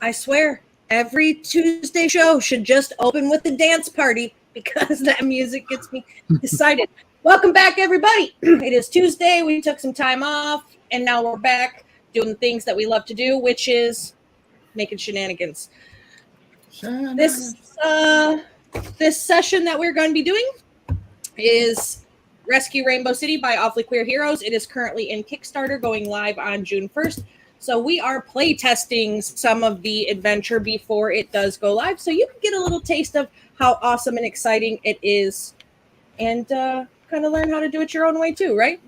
I swear, every Tuesday show should just open with a dance party because that music gets me excited. Welcome back, everybody. It is Tuesday. We took some time off, and now we're back doing the things that we love to do, which is making shenanigans. This session that we're going to be doing is Rescue Rainbow City by Awfully Queer Heroes. It is currently in Kickstarter, going live on June 1st. So we are play testing some of the adventure before it does go live, so you can get a little taste of how awesome and exciting it is, and kind of learn how to do it your own way too, right?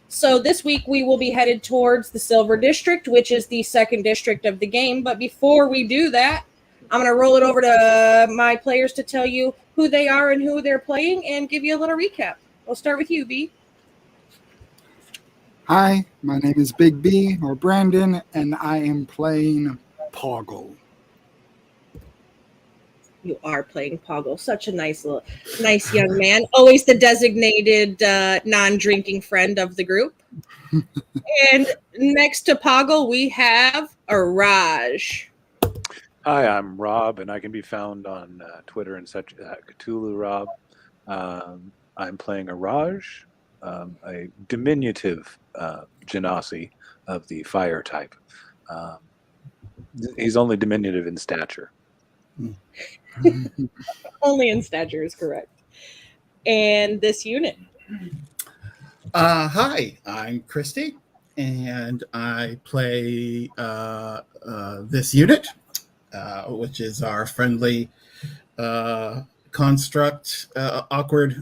So this week we will be headed towards the Silver District, which is the second district of the game. But before we do that, I'm going to roll it over to my players to tell you who they are and who they're playing and give you a little recap. We'll start with you, B. Hi, my name is Big B, or Brandon, and I am playing Poggle. You are playing Poggle. Such a nice young man. Always the designated non-drinking friend of the group. And next to Poggle, we have Raj. Hi, I'm Rob, and I can be found on Twitter and such at Cthulhu Rob. I'm playing Raj, a diminutive genasi of the fire type. He's only diminutive in stature. Only in stature is correct. And this unit. Hi, I'm Christy, and I play this unit, which is our friendly construct,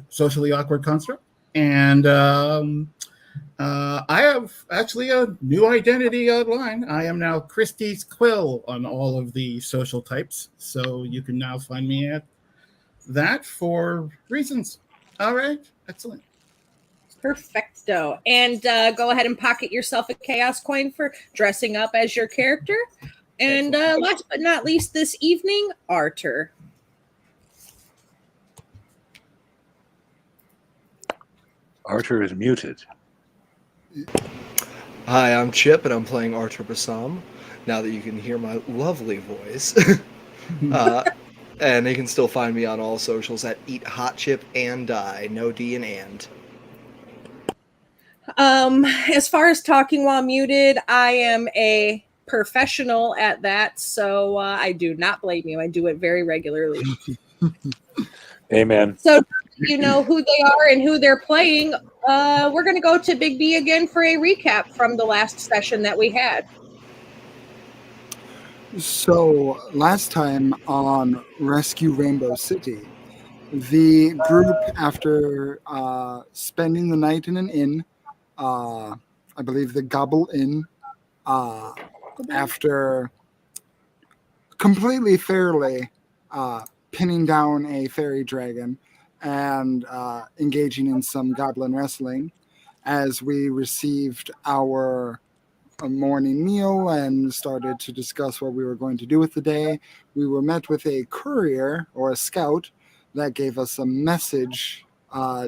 socially awkward construct. And I have actually a new identity online. I am now Christie's Quill on all of the social types. So you can now find me at that for reasons. All right. Excellent. Perfecto. And go ahead and pocket yourself a chaos coin for dressing up as your character. And last but not least this evening, Arthur. Arthur is muted. Hi, I'm Chip, and I'm playing Arthur Bassam, now that you can hear my lovely voice. And you can still find me on all socials at Eat Hot Chip and Die, no D and. As far as talking while muted, I am a professional at that, so I do not blame you. I do it very regularly. Amen. So you know who they are and who they're playing. We're going to go to Big B again for a recap from the last session that we had. So last time on Rescue Rainbow City, the group, after spending the night in an inn, I believe the Gobble Inn, after completely fairly pinning down a fairy dragon and engaging in some goblin wrestling, as we received our morning meal and started to discuss what we were going to do with the day, we were met with a courier or a scout that gave us a message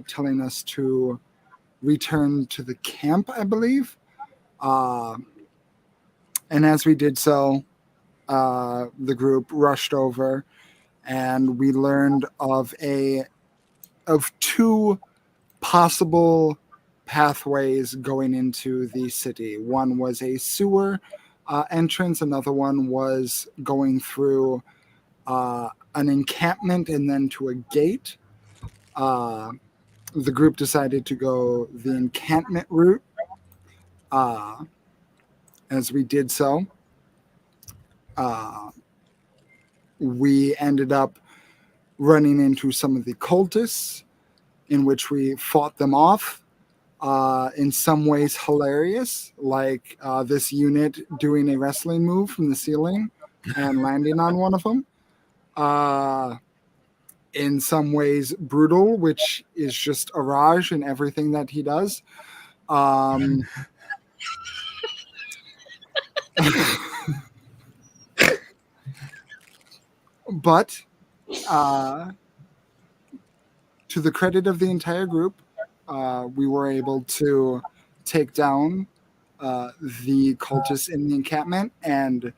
telling us to return to the camp, I believe. And as we did so, the group rushed over, and we learned of two possible pathways going into the city. One was a sewer entrance. Another one was going through an encampment and then to a gate. The group decided to go the encampment route. As we did so, we ended up running into some of the cultists, in which we fought them off. In some ways hilarious, like this unit doing a wrestling move from the ceiling and landing on one of them. In some ways brutal, which is just a Raj in everything that he does. But to the credit of the entire group, we were able to take down the cultists in the encampment, and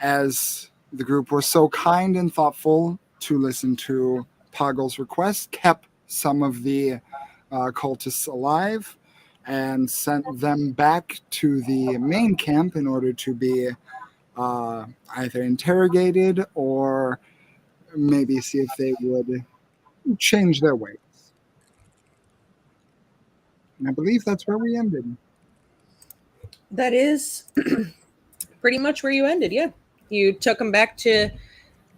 as the group was so kind and thoughtful to listen to Poggle's request, kept some of the cultists alive, and sent them back to the main camp in order to be either interrogated or maybe see if they would change their ways. And I believe that's where we ended. That is pretty much where you ended, yeah. You took them back to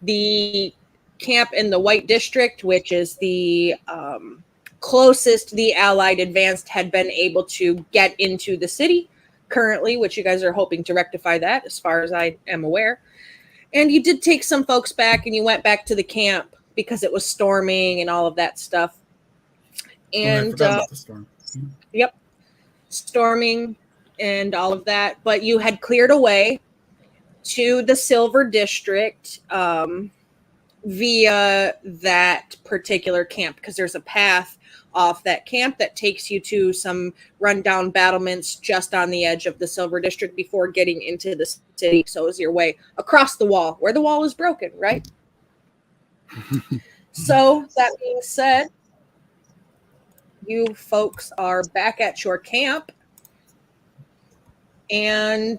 the camp in the White District, which is the closest the Allied Advanced had been able to get into the city currently, which you guys are hoping to rectify that, as far as I am aware. And you did take some folks back, and you went back to the camp because it was storming and all of that stuff. And I forgot about the storm. Yep, storming and all of that. But you had cleared away to the Silver District via that particular camp, because there's a path off that camp that takes you to some rundown battlements just on the edge of the Silver District before getting into the city. So it was your way across the wall, where the wall is broken, right? So that being said, you folks are back at your camp, and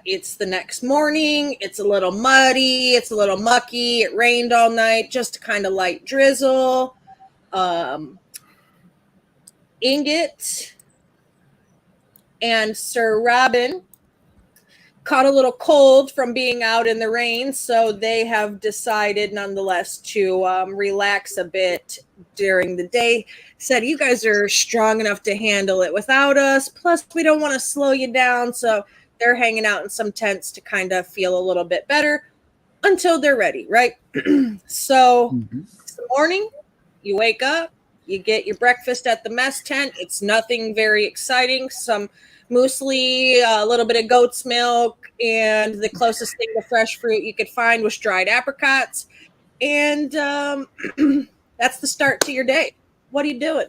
it's the next morning. It's a little muddy, it's a little mucky. It rained all night, just a kind of light drizzle. Ingot and Sir Robin caught a little cold from being out in the rain, so they have decided nonetheless to relax a bit during the day. Said, you guys are strong enough to handle it without us, plus we don't want to slow you down, so they're hanging out in some tents to kind of feel a little bit better until they're ready, right? So it's the morning, you wake up, you get your breakfast at the mess tent. It's nothing very exciting. Some muesli, a little bit of goat's milk, and the closest thing to fresh fruit you could find was dried apricots. And that's the start to your day. What are you doing?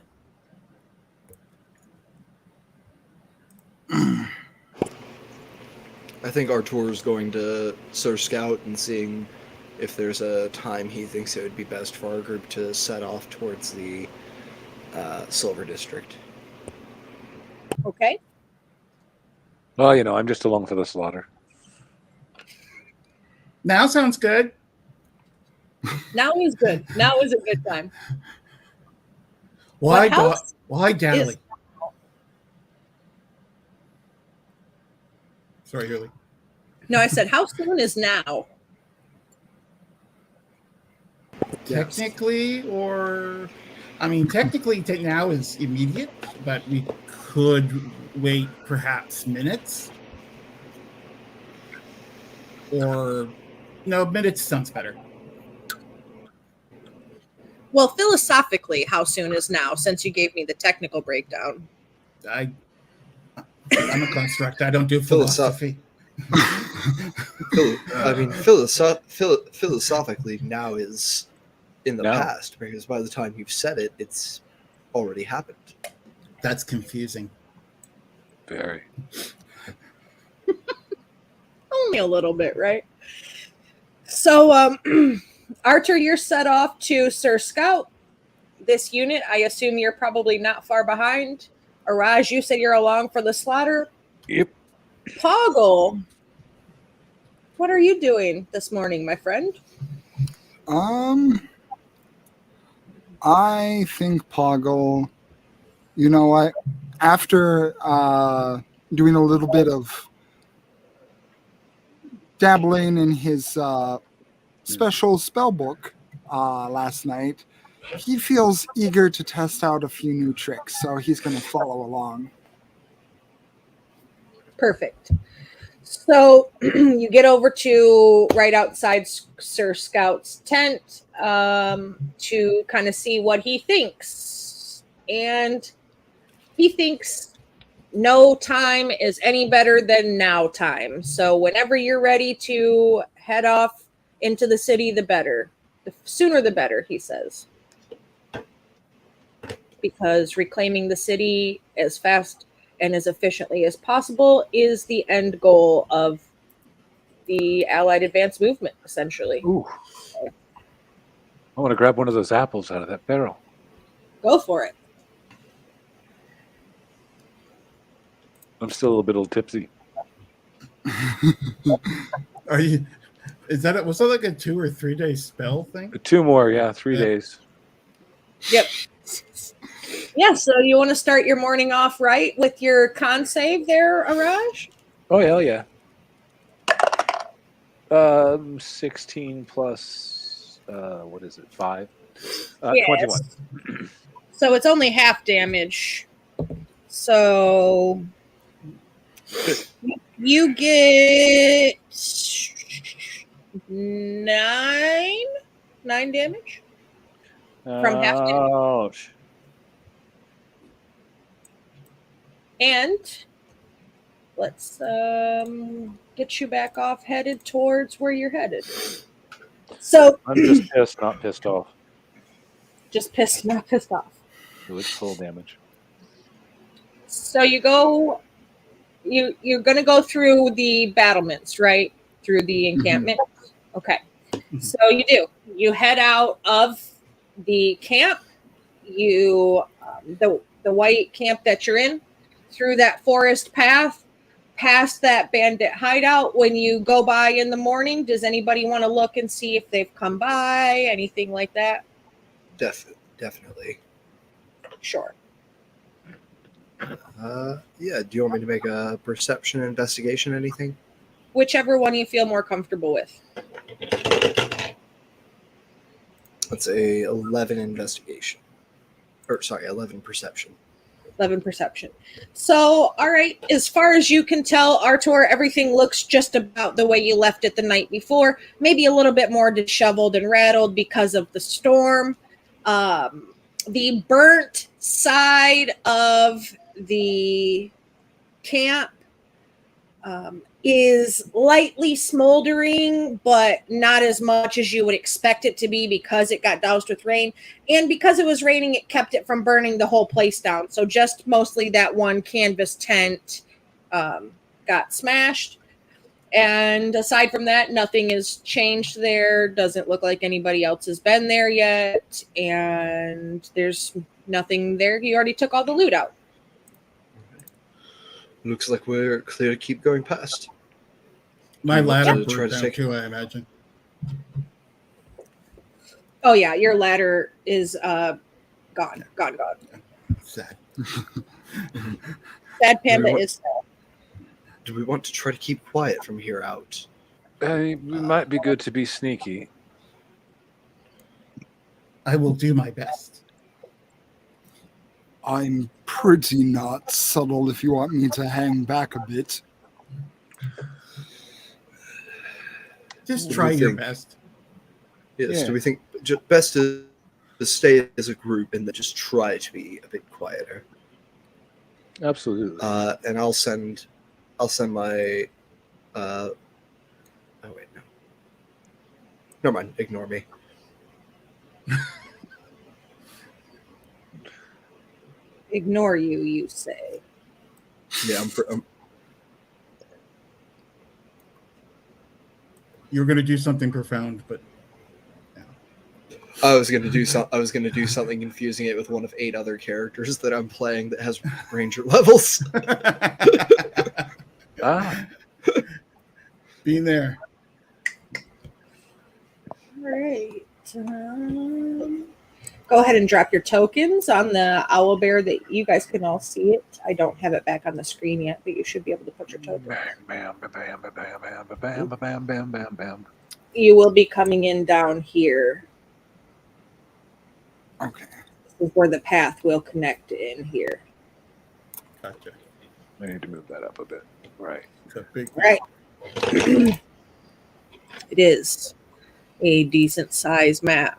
I think Artur is going to Sir Scout and seeing if there's a time he thinks it would be best for our group to set off towards the Silver District. Okay. Well, I'm just along for the slaughter. Now sounds good. Now is good. Now is a good time. Why house dally? is- Sorry, Hurley. No, I said, how soon is now? Technically, technically now is immediate, but we could wait perhaps minutes. Or, no, minutes sounds better. Well, philosophically, how soon is now, since you gave me the technical breakdown? I'm a construct. I don't do philosophy. Philosophically, now is in the past, because by the time you've said it, it's already happened. That's confusing. Very. Only a little bit, right? So, Archer, you're set off to Sir Scout. This unit, I assume you're probably not far behind. Araj, you said you're along for the slaughter. Yep. Poggle, what are you doing this morning, my friend? I think Poggle, you know what? After doing a little bit of dabbling in his special spell book last night, he feels eager to test out a few new tricks, so he's going to follow along. Perfect. So you get over to right outside Sir Scout's tent to kind of see what he thinks. And he thinks no time is any better than now time. So whenever you're ready to head off into the city, the better. The sooner the better, he says. Because reclaiming the city as fast and as efficiently as possible is the end goal of the Allied advance movement, essentially. Ooh. I want to grab one of those apples out of that barrel. Go for it. I'm still a little tipsy. Are you? Was that like a 2 or 3 day spell thing? 2 more, yeah, 3 days. Yep. Yeah, so you want to start your morning off right with your con save there, Araj? Oh, hell yeah. 16 plus, what is it, 5? Yes. 21. So it's only half damage. So you get 9 damage from half damage. Ouch. And let's get you back off, headed towards where you're headed. So I'm just pissed, not pissed off. just pissed, not pissed off. So it's full damage. So you're going to go through the battlements, right? Through the encampment. Mm-hmm. Okay. So you do. You head out of the camp. You the white camp that you're in, through that forest path, past that bandit hideout. When you go by in the morning, does anybody want to look and see if they've come by, anything like that? Definitely. Sure. Yeah. Do you want me to make a perception investigation? Anything? Whichever one you feel more comfortable with. Let's say 11 investigation. 11 perception. 11 perception. So, all right, as far as you can tell, Artur, everything looks just about the way you left it the night before. Maybe a little bit more disheveled and rattled because of the storm. The burnt side of the camp is lightly smoldering, but not as much as you would expect it to be because it got doused with rain. And because it was raining, it kept it from burning the whole place down. So just mostly that one canvas tent got smashed. And aside from that, nothing has changed there. Doesn't look like anybody else has been there yet. And there's nothing there. You already took all the loot out. Looks like we're clear to keep going past. My ladder try broke to down too, I imagine. Oh yeah, your ladder is gone. Sad. Sad Panda is still. Do we want to try to keep quiet from here out? It might be good to be sneaky. I will do my best. I'm pretty not subtle if you want me to hang back a bit. Just What do try you your think? best. Yes. Yeah. Do we think best to stay as a group and then just try to be a bit quieter? Absolutely. And I'll send my. Oh wait, no. Never mind. Ignore me. Ignore you, you say. Yeah, I'm You're going to do something profound, but I was gonna do something confusing it with one of 8 other characters that I'm playing that has ranger levels. being there. All right. Go ahead and drop your tokens on the owl bear that you guys can all see it. I don't have it back on the screen yet, but you should be able to put your tokens. Bam, bam, bam, bam, bam, bam, bam, bam, bam, bam, bam. You will be coming in down here. Okay. This is where the path will connect in here. Gotcha. I need to move that up a bit. Right. It's a big Right. It is a decent size map.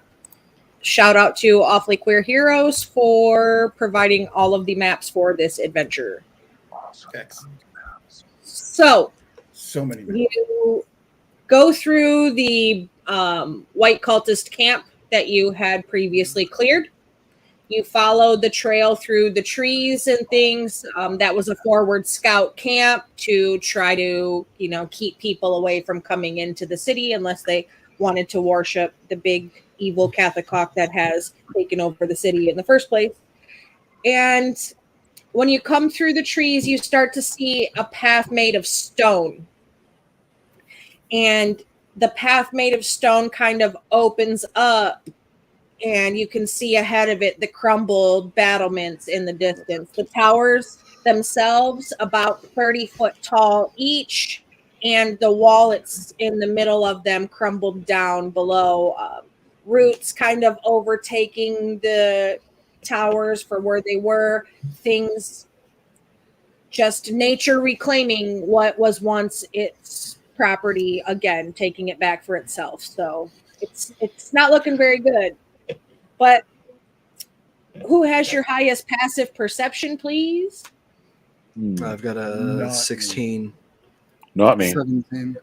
Shout out to Awfully Queer Heroes for providing all of the maps for this adventure. Awesome. Excellent. So So many. you go through the white cultist camp that you had previously cleared. You followed the trail through the trees and things. That was a forward scout camp to try to, keep people away from coming into the city unless they wanted to worship the big evil Catholic hawk that has taken over the city in the first place. And when you come through the trees, you start to see a path made of stone. And the path made of stone kind of opens up, and you can see ahead of it the crumbled battlements in the distance. The towers themselves, about 30 foot tall each, and the wall it's in the middle of them crumbled down below. Roots kind of overtaking the towers for where they were. Things, just nature reclaiming what was once its property again, taking it back for itself. So it's not looking very good. But who has your highest passive perception, please? I've got a Not 16. Not me. 17.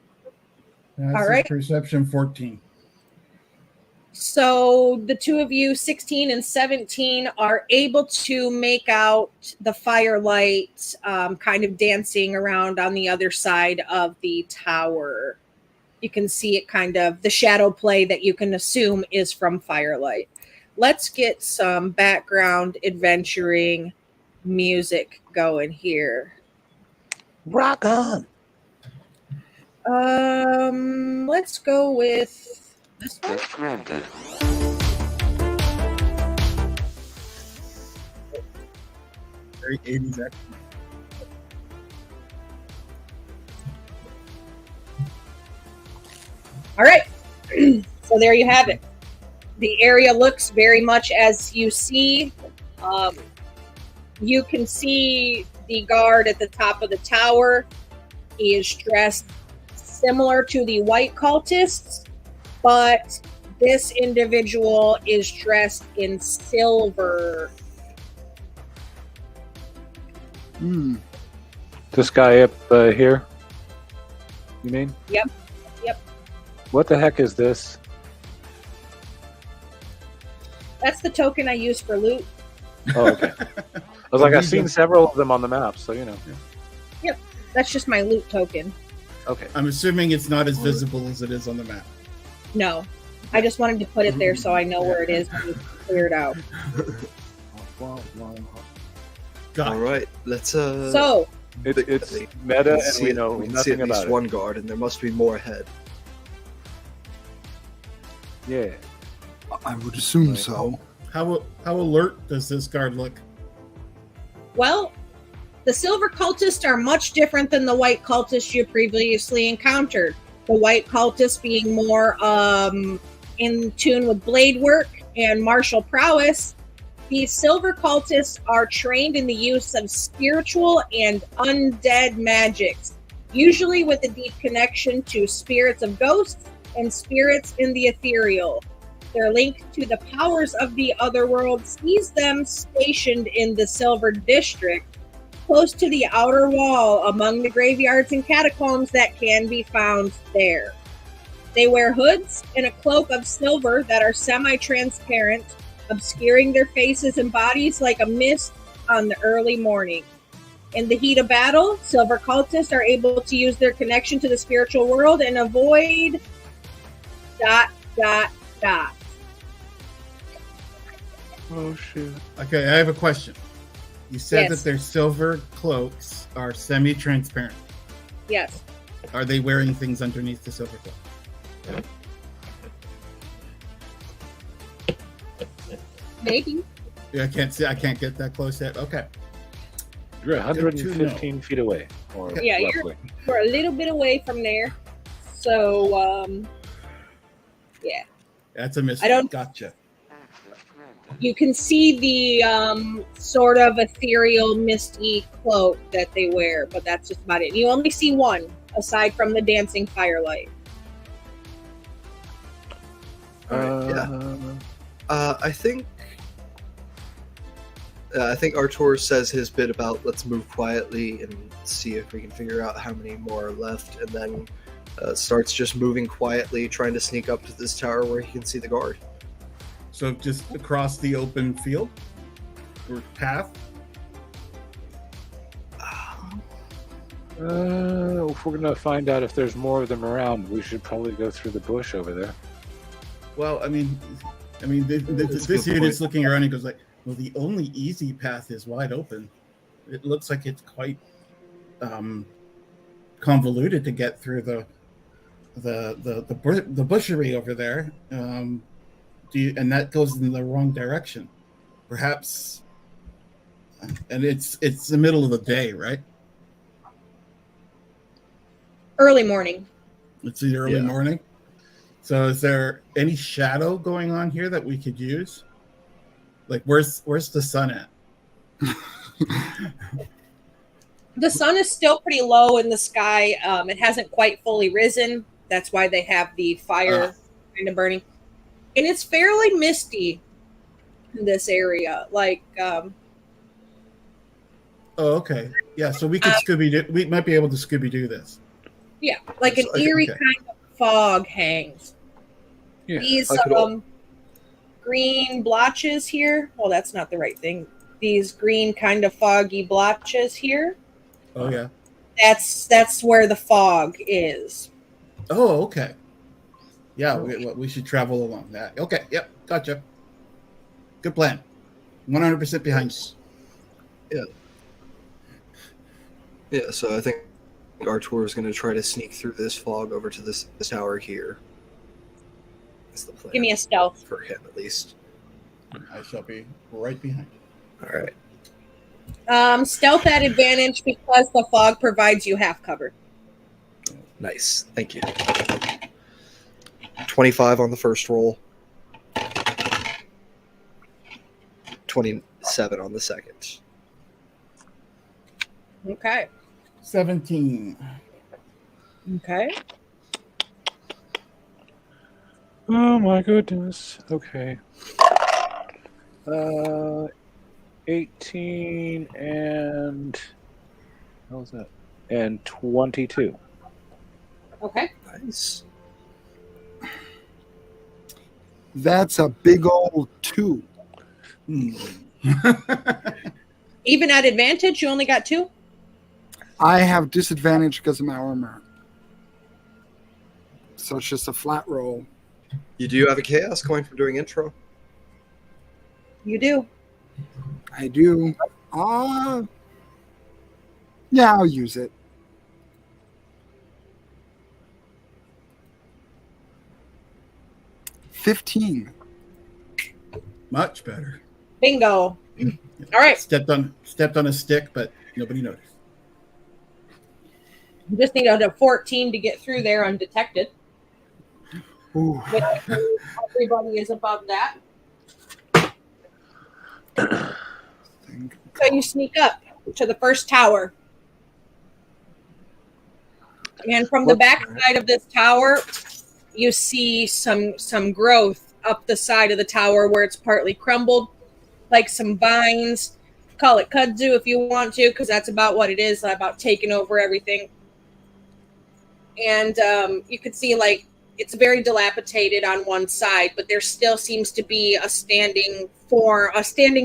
That's All right. Perception 14. So the two of you, 16 and 17, are able to make out the firelight kind of dancing around on the other side of the tower. You can see it kind of, the shadow play that you can assume is from firelight. Let's get some background adventuring music going here. Rock on. Let's go with this one. Very 80s action. All right. So there you have it. The area looks very much as you see. You can see the guard at the top of the tower. He is dressed similar to the white cultists, but this individual is dressed in silver. This guy up here? You mean? Yep. What the heck is this? That's the token I use for loot. Oh, okay. I was like, I've seen several of them on the map, so you know. Yep. That's just my loot token. Okay. I'm assuming it's not as visible as it is on the map. No. I just wanted to put it there so I know where it is when you clear it out. Got All it. right, let's. So, It's meta, and we know we can see nothing at least about it. one guard, and there must be more ahead. Yeah. I would assume so. How alert does this guard look? well, the silver cultists are much different than the white cultists you previously encountered. The white cultists being more in tune with blade work and martial prowess. These silver cultists are trained in the use of spiritual and undead magics, usually with a deep connection to spirits of ghosts and spirits in the ethereal. Their link to the powers of the otherworld sees them stationed in the Silver District, close to the outer wall among the graveyards and catacombs that can be found there. They wear hoods and a cloak of silver that are semi-transparent, obscuring their faces and bodies like a mist on the early morning. In the heat of battle, silver cultists are able to use their connection to the spiritual world and avoid ... Oh shoot. Okay, I have a question. You said Yes. that their silver cloaks are semi-transparent. Yes. Are they wearing things underneath the silver cloak? Maybe. Yeah, I can't see. I can't get that close yet. Okay. You're 115 feet away. Or Yeah, roughly. We're a little bit away from there. So, yeah. That's a mystery. I don't- Gotcha. You can see the sort of ethereal, misty cloak that they wear, but that's just about it. You only see one, aside from the dancing firelight. I think Artur says his bit about let's move quietly and see if we can figure out how many more are left, and then starts just moving quietly, trying to sneak up to this tower where he can see the guard. So just across the open field? or path? If we're gonna find out if there's more of them around, we should probably go through the bush over there. Well, I mean, this unit's looking around and goes like, well, the only easy path is wide open. It looks like it's quite convoluted to get through the bushery over there. And that goes in the wrong direction. Perhaps, and it's the middle of the day, right? Early morning. It's the early morning. So is there any shadow going on here that we could use? Like where's the sun at? The sun is still pretty low in the sky. It hasn't quite fully risen. That's why they have the fire kind of burning. And it's fairly misty in this area. Like oh, okay. Yeah, so we could we might be able to Scooby-Doo this. Yeah, like an eerie kind of fog hangs. Yeah, These green blotches here. Well, that's not the right thing. These green kind of foggy blotches here. Oh yeah. That's where the fog is. Oh, okay. Yeah, we should travel along that. Okay, yep, gotcha. Good plan. 100% behind you. Yeah, so I think our tour is going to try to sneak through this fog over to this tower here. That's the plan. Give me a stealth. For him, at least. I shall be right behind you. All right. Stealth at advantage because the fog provides you half cover. Nice. Thank you. 25 on the first roll. 27 on the second. Okay. 17. Okay. Oh my goodness. Okay. 18 and what was that? And 22. Okay. Nice. That's a big old 2. Even at advantage, you only got 2? I have disadvantage because of my armor. So it's just a flat roll. You do have a chaos coin from doing intro. You do. I do. Yeah, I'll use it. $15. Much better. Bingo. All right. Stepped on a stick, but nobody noticed. You just need a 14 to get through there undetected. Ooh. Everybody is above that. So you sneak up to the first tower. And from the back side of this tower, you see some growth up the side of the tower where it's partly crumbled, like some vines. Call it kudzu if you want to, because that's about what it is, about taking over everything. And you could see like it's very dilapidated on one side, but there still seems to be a standing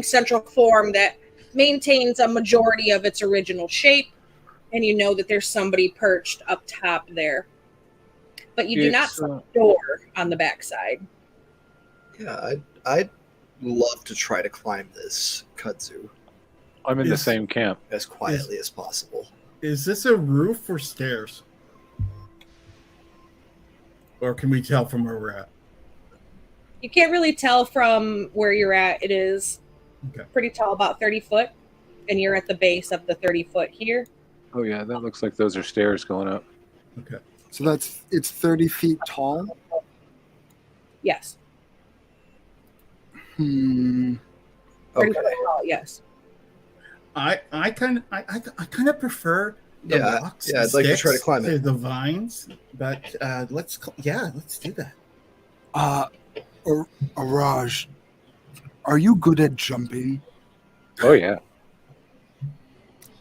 central form that maintains a majority of its original shape. And you know that there's somebody perched up top there. But you do not see a door on the backside. Yeah, I'd love to try to climb this kudzu I'm in the same camp. as quietly as possible. Is this a roof or stairs? Or can we tell from where we're at? You can't really tell from where you're at. It is pretty tall, about 30 foot. And you're at the base of the 30 foot here. Oh yeah, that looks like those are stairs going up. Okay. So it's 30 feet tall. Yes. 30 foot tall, yes. I kind of prefer the rocks. Yeah, I'd like to try to climb it. The vines, but let's do that. Araj, are you good at jumping? Oh yeah.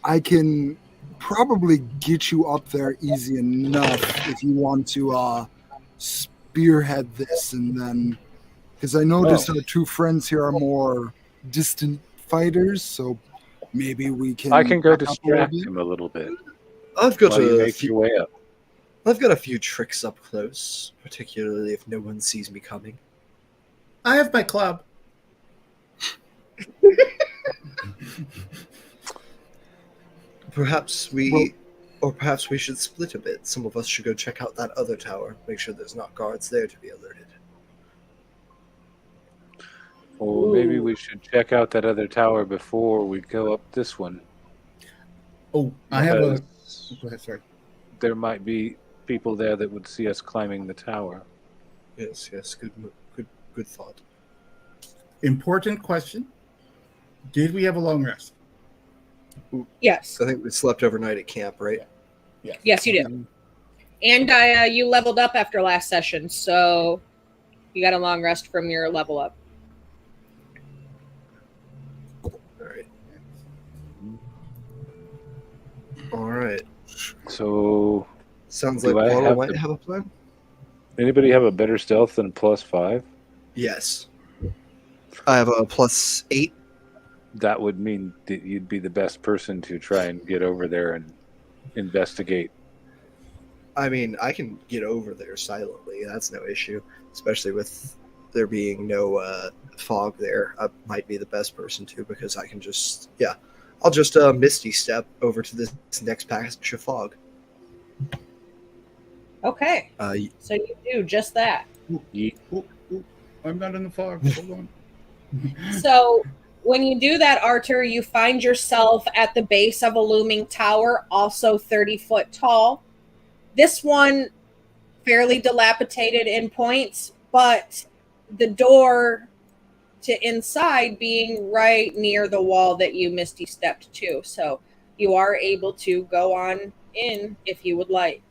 I can probably get you up there easy enough if you want to spearhead this, and then because I noticed our two friends here are more distant fighters, so maybe we can. I can go back up a little distract bit. him a little bit I've got while you a make your few. way up. I've got a few tricks up close, particularly if no one sees me coming. I have my club. Perhaps we should split a bit. Some of us should go check out that other tower, make sure there's not guards there to be alerted. Or maybe we should check out that other tower before we go up this one. Oh, I have a. because Go ahead, sorry. There might be people there that would see us climbing the tower. Yes, good thought. Important question. Did we have a long rest? Yes. I think we slept overnight at camp, right? Yes, you did. And you leveled up after last session, so you got a long rest from your level up. All right. So, Sounds Do like I Waddle have might to- have a plan. anybody have a better stealth than +5? Yes. I have a +8. That would mean that you'd be the best person to try and get over there and investigate. I mean, I can get over there silently. That's no issue, especially with there being no fog there. I might be the best person to because I can just, I'll just misty step over to this next patch of fog. Okay. So you do just that. I'm not in the fog. Hold on. So when you do that, Arthur, you find yourself at the base of a looming tower, also 30 foot tall. This one fairly dilapidated in points, but the door to inside being right near the wall that you misty stepped to. So you are able to go on in if you would like.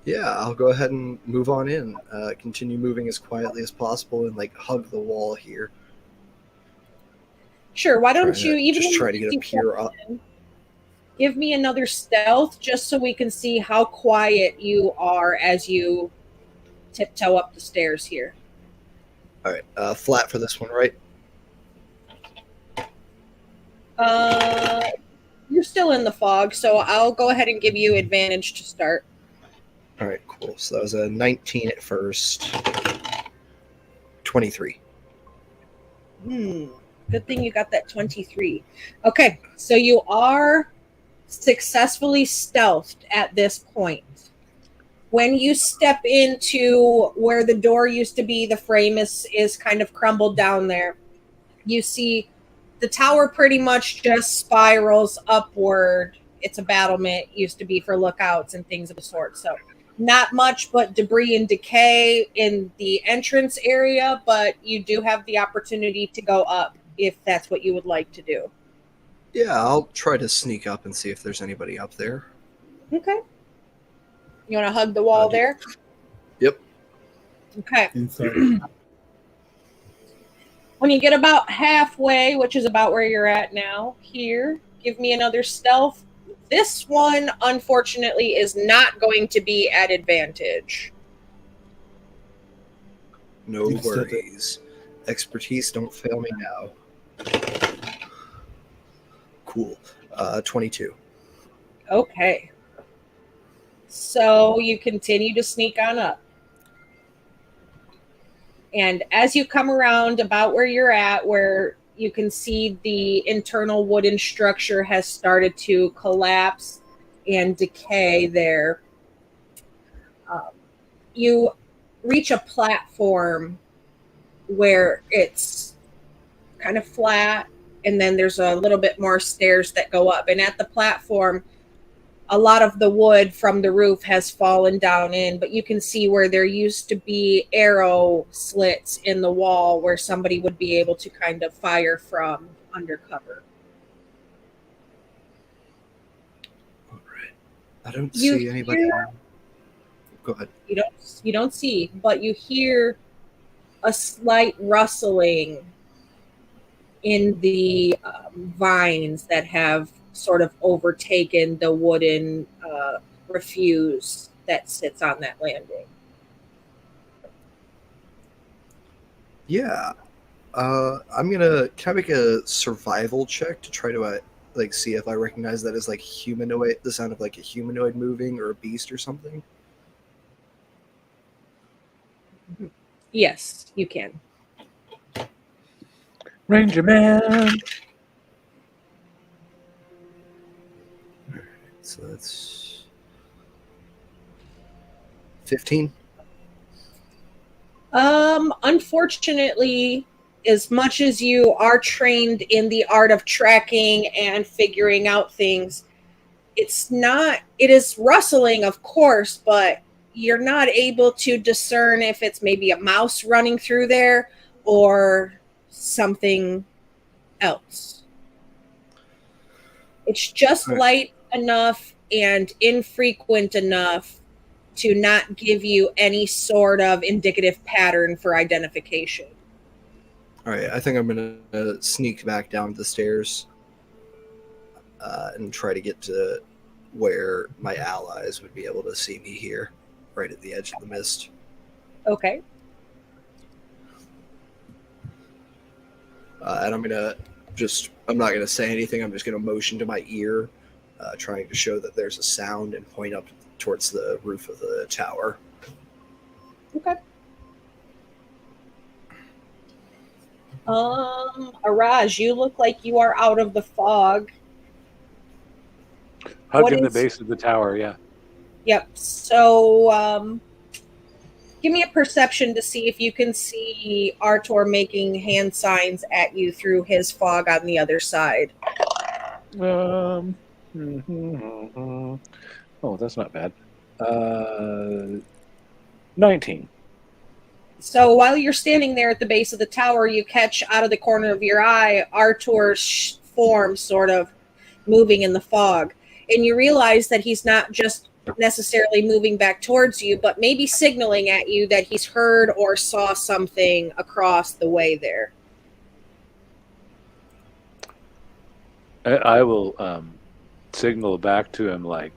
Yeah, I'll go ahead and move on in. Continue moving as quietly as possible and hug the wall here. Sure, why don't you even just though try to you're get a peer up. give me another stealth just so we can see how quiet you are as you tiptoe up the stairs here. All right, flat for this one, right? You're still in the fog, so I'll go ahead and give you advantage to start. All right, cool. So that was a 19 at first. 23. Good thing you got that 23. Okay, so you are successfully stealthed at this point. When you step into where the door used to be, the frame is kind of crumbled down there. You see the tower pretty much just spirals upward. It's a battlement, used to be for lookouts and things of the sort. So not much but debris and decay in the entrance area, but you do have the opportunity to go up if that's what you would like to do. Yeah, I'll try to sneak up and see if there's anybody up there. Okay. You want to hug the wall there? Yep. Okay. Inside. When you get about halfway, which is about where you're at now, here, give me another stealth. This one, unfortunately, is not going to be at advantage. No You said it. worries. Expertise, don't fail me now. Cool. 22. Okay. So you continue to sneak on up. And as you come around about where you're at, where you can see the internal wooden structure has started to collapse and decay there, you reach a platform where it's kind of flat, and then there's a little bit more stairs that go up. And at the platform, a lot of the wood from the roof has fallen down in, but you can see where there used to be arrow slits in the wall where somebody would be able to kind of fire from undercover. All right. I don't see anybody. Go ahead. You don't see, but you hear a slight rustling in the vines that have sort of overtaken the wooden refuse that sits on that landing. Yeah. Can I make a survival check to try to like see if I recognize that as like humanoid, the sound of like a humanoid moving or a beast or something? Yes, you can. Ranger Man. So that's 15. Unfortunately, as much as you are trained in the art of tracking and figuring out things, it is rustling, of course, but you're not able to discern if it's maybe a mouse running through there or something else. It's just Right. light enough and infrequent enough to not give you any sort of indicative pattern for identification. All right, I think I'm gonna sneak back down the stairs and try to get to where my allies would be able to see me here, right at the edge of the mist. Okay. And I'm not gonna say anything. I'm just gonna motion to my ear, trying to show that there's a sound and point up towards the roof of the tower. Okay. Araj, you look like you are out of the fog. Hugging the base of the tower, yeah. Yep. So, give me a perception to see if you can see Artur making hand signs at you through his fog on the other side. Oh, that's not bad. 19. So while you're standing there at the base of the tower, you catch out of the corner of your eye Artur's form sort of moving in the fog. And you realize that he's not just necessarily moving back towards you, but maybe signaling at you that he's heard or saw something across the way there. I will signal back to him like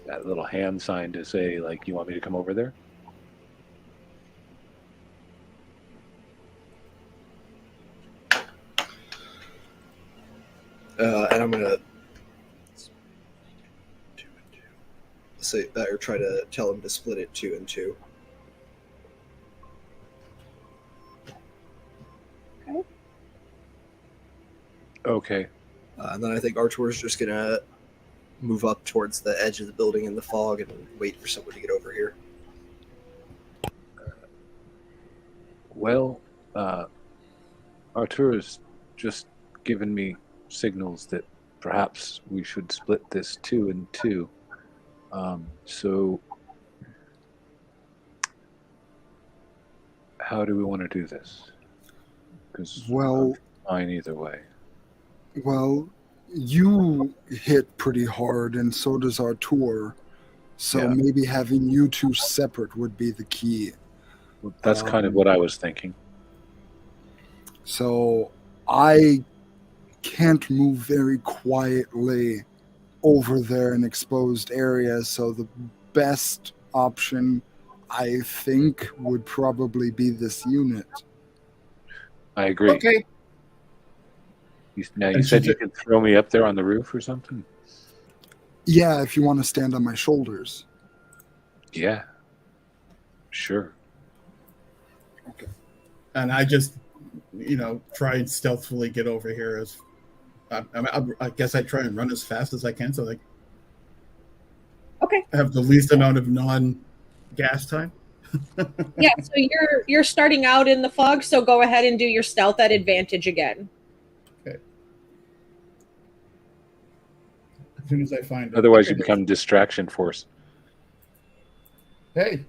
that little hand sign to say, like, you want me to come over there? And I'm gonna say or try to tell him to split it 2 and 2. Okay. And then I think Artur's just gonna move up towards the edge of the building in the fog and wait for someone to get over here. Well, Artur has just given me signals that perhaps we should split this 2 and 2. So how do we want to do this? Because Well, fine either way. well, you hit pretty hard, and so does Artur. So Yeah. maybe having you two separate would be the key. Well, that's kind of what I was thinking. So I can't move very quietly over there in exposed areas. So the best option, I think, would probably be this unit. I agree. Okay. Now, you And said since you it- could throw me up there on the roof or something? Yeah, if you want to stand on my shoulders. Yeah. Sure. And I just, try and stealthily get over here as I guess I try and run as fast as I can, so like Okay. I have the least amount of non-gas time. Yeah, so you're starting out in the fog, so go ahead and do your stealth at advantage again. Okay. As soon as I find it. Otherwise, Okay, you become distraction force. Hey,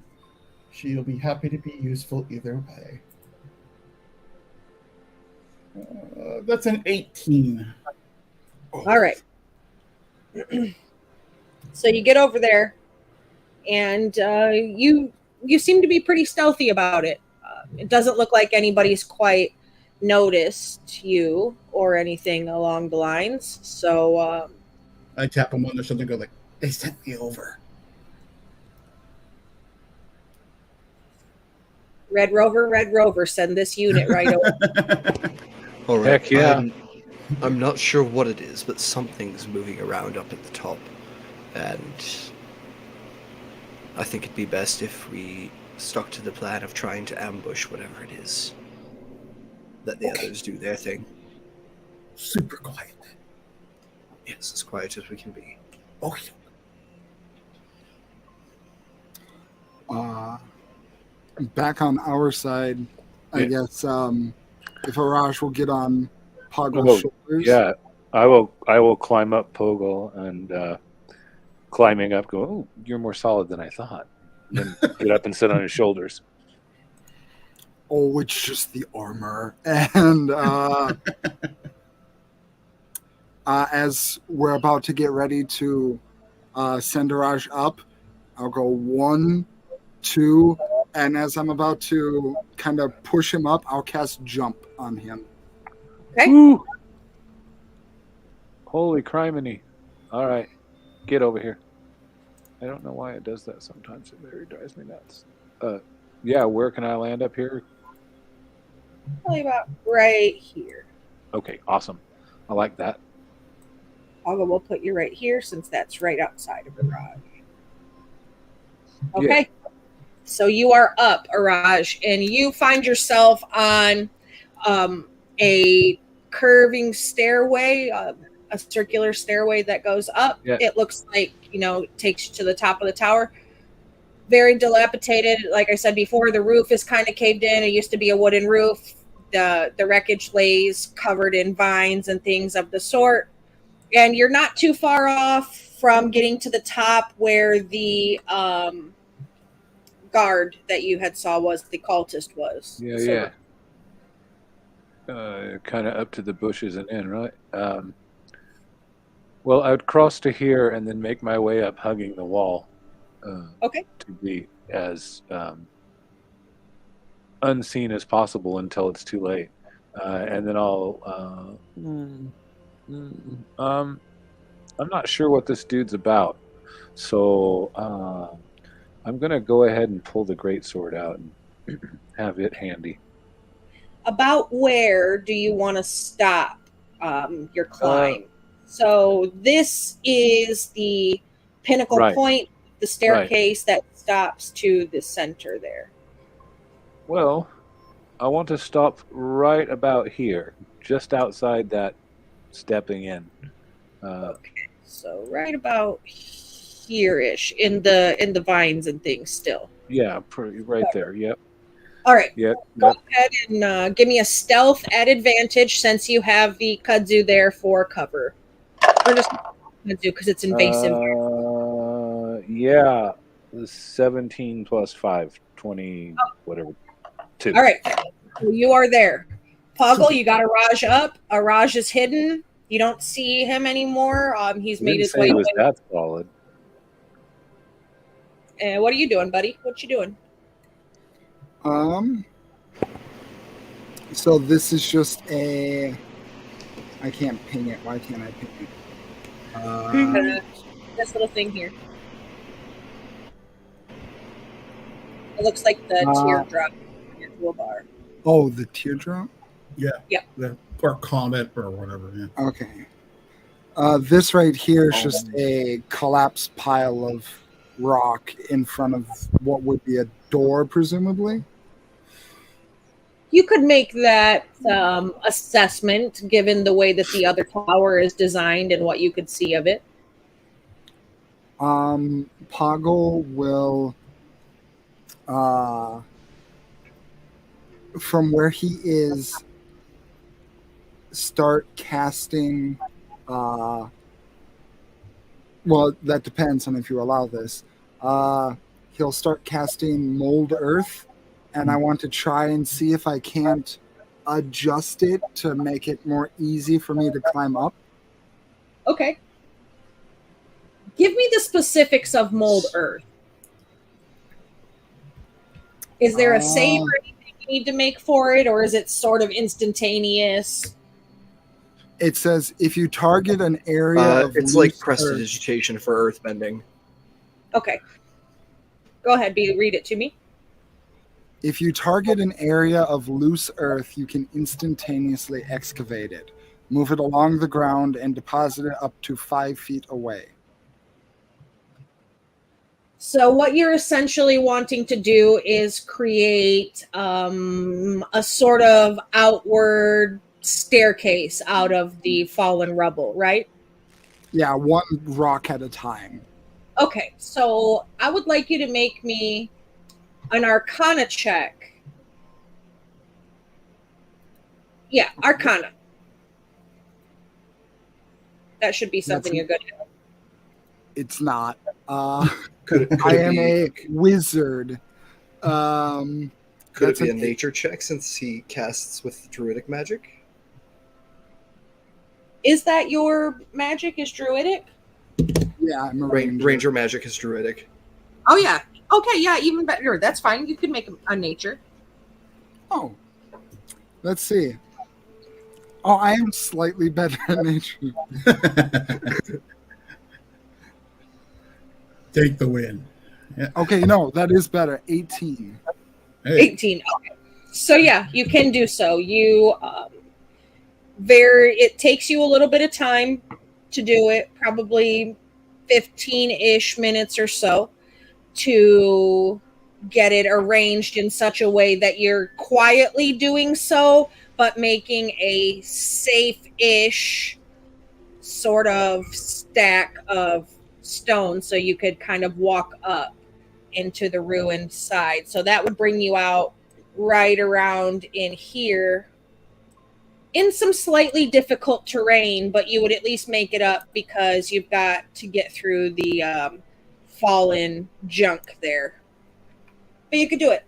she'll be happy to be useful either way. That's an 18. All right. So you get over there, and you seem to be pretty stealthy about it. It doesn't look like anybody's quite noticed you or anything along the lines. So I tap him on the shoulder and go like, they sent me over. Red Rover, send this unit right over. All right. Heck yeah. I'm not sure what it is, but something's moving around up at the top, and I think it'd be best if we stuck to the plan of trying to ambush whatever it is. Let the others do their thing. Super quiet. Yes, as quiet as we can be. Okay. Back on our side, I guess if Araj will get on Poggle's shoulders. Yeah, I will climb up Poggle and climbing up go, oh, you're more solid than I thought. Then get up and sit on his shoulders. Oh, it's just the armor. And as we're about to get ready to send Araj up, I'll go 1, 2, and as I'm about to kind of push him up, I'll cast Jump on him. Okay. Woo! Holy criminy. All right, get over here. I don't know why it does that sometimes. It very drives me nuts. Yeah, where can I land up here? Probably about right here. Okay, awesome. I like that. We'll put you right here since that's right outside of Araj. Okay. Yeah. So you are up, Araj, and you find yourself on a curving stairway, a circular stairway that goes up. Yeah. It looks like, takes you to the top of the tower. Very dilapidated. Like I said before, the roof is kind of caved in. It used to be a wooden roof. The wreckage lays covered in vines and things of the sort. And you're not too far off from getting to the top where the guard that you had saw was, the cultist was. Yeah. Kind of up to the bushes and in, right? Well, I would cross to here and then make my way up, hugging the wall. Okay. To be as unseen as possible until it's too late, and then I'll. I'm not sure what this dude's about, so I'm gonna go ahead and pull the greatsword out and have it handy. About where do you want to stop your climb? So this is the pinnacle point, the staircase that stops to the center there. Well, I want to stop right about here, just outside that stepping in. Okay, so right about here-ish in the vines and things still. Yeah, pretty right there. Yep. All right. Yep. Go ahead and give me a stealth at advantage since you have the kudzu there for cover. Or just kudzu because it's invasive. Yeah. 17 plus 5, 20, whatever. 2. All right. So you are there. Poggle, you got Araj up. Araj is hidden. You don't see him anymore. He's made his way. He was that solid. And what are you doing, buddy? What you doing? So this is just I can't ping it. Why can't I ping it? This little thing here. It looks like the teardrop in your toolbar. Oh, the teardrop? Yeah. Yeah. Or comet or whatever. Yeah. Okay. This right here is just a collapsed pile of rock in front of what would be a door, presumably. You could make that assessment given the way that the other tower is designed and what you could see of it. Poggle will, from where he is, start casting. Well, that depends on if you allow this. He'll start casting Mold Earth, and I want to try and see if I can't adjust it to make it more easy for me to climb up. Okay. Give me the specifics of Mold Earth. Is there a save or anything you need to make for it, or is it sort of instantaneous? It says if you target an area of it's like loose prestidigitation for earthbending. Okay. Go ahead, B. Read it to me. If you target an area of loose earth, you can instantaneously excavate it. Move it along the ground and deposit it up to 5 feet away. So what you're essentially wanting to do is create a sort of outward staircase out of the fallen rubble, right? Yeah, one rock at a time. Okay, so I would like you to make me an Arcana check. Yeah, Arcana. That should be something you're good at. It's not. Could I it am be, a wizard. could it that's be a an nature check since he casts with druidic magic? Is that your magic is druidic? Yeah, I'm a Ranger magic is druidic. Oh, yeah. Okay, yeah, even better. That's fine. You can make a nature. Oh, let's see. Oh, I am slightly better at nature. Take the win. Yeah. Okay, no, that is better. 18. Hey, 18. Okay. So, yeah, you can do so. It takes you a little bit of time to do it, probably 15-ish minutes or so, to get it arranged in such a way that you're quietly doing so, but making a safe-ish sort of stack of stone so you could kind of walk up into the ruined side. So that would bring you out right around in here in some slightly difficult terrain, but you would at least make it up because you've got to get through the fallen junk there. But you could do it.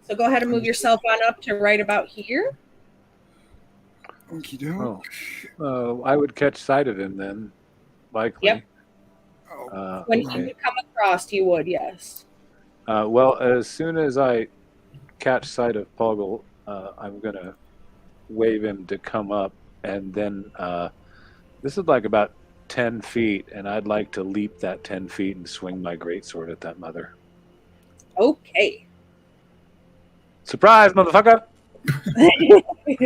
So go ahead and move yourself on up to right about here. Okie doke. I would catch sight of him then, likely. Yep. When Okay. you come across, you would, yes. Well, as soon as I catch sight of Poggle, I'm going to wave him to come up, and then this is like about 10 feet, and I'd like to leap that 10 feet and swing my greatsword at that mother. Okay. Surprise, motherfucker!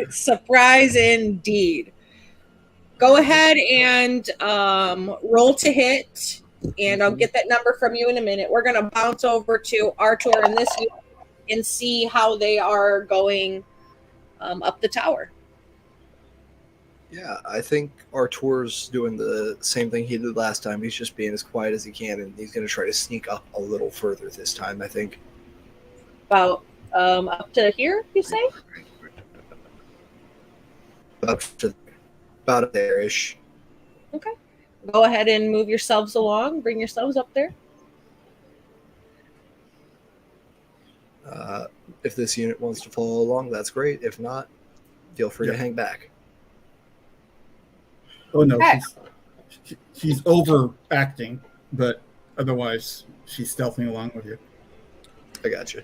Surprise indeed. Go ahead and roll to hit, and I'll get that number from you in a minute. We're going to bounce over to Artur and this and see how they are going up the tower. Yeah, I think Artur's doing the same thing he did last time. He's just being as quiet as he can, and he's going to try to sneak up a little further this time, I think. About up to here, you say? About there-ish. Okay. Go ahead and move yourselves along. Bring yourselves up there. If this unit wants to follow along, that's great. If not, feel free to hang back. oh no, Okay. she's overacting, but otherwise she's stealthing along with you. I got you.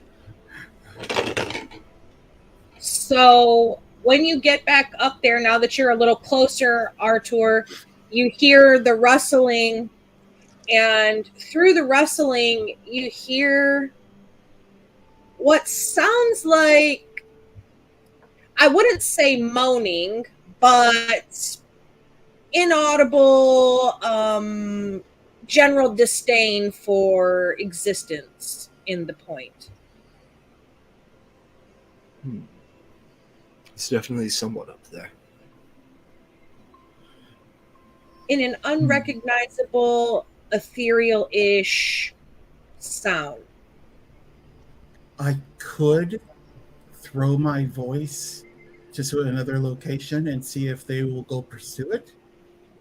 So when you get back up there, now that you're a little closer, Artur, you hear the rustling, and through the rustling, you hear what sounds like, I wouldn't say moaning, but inaudible, general disdain for existence in the point. It's definitely someone up there. In an unrecognizable, ethereal-ish sound. I could throw my voice to another location and see if they will go pursue it,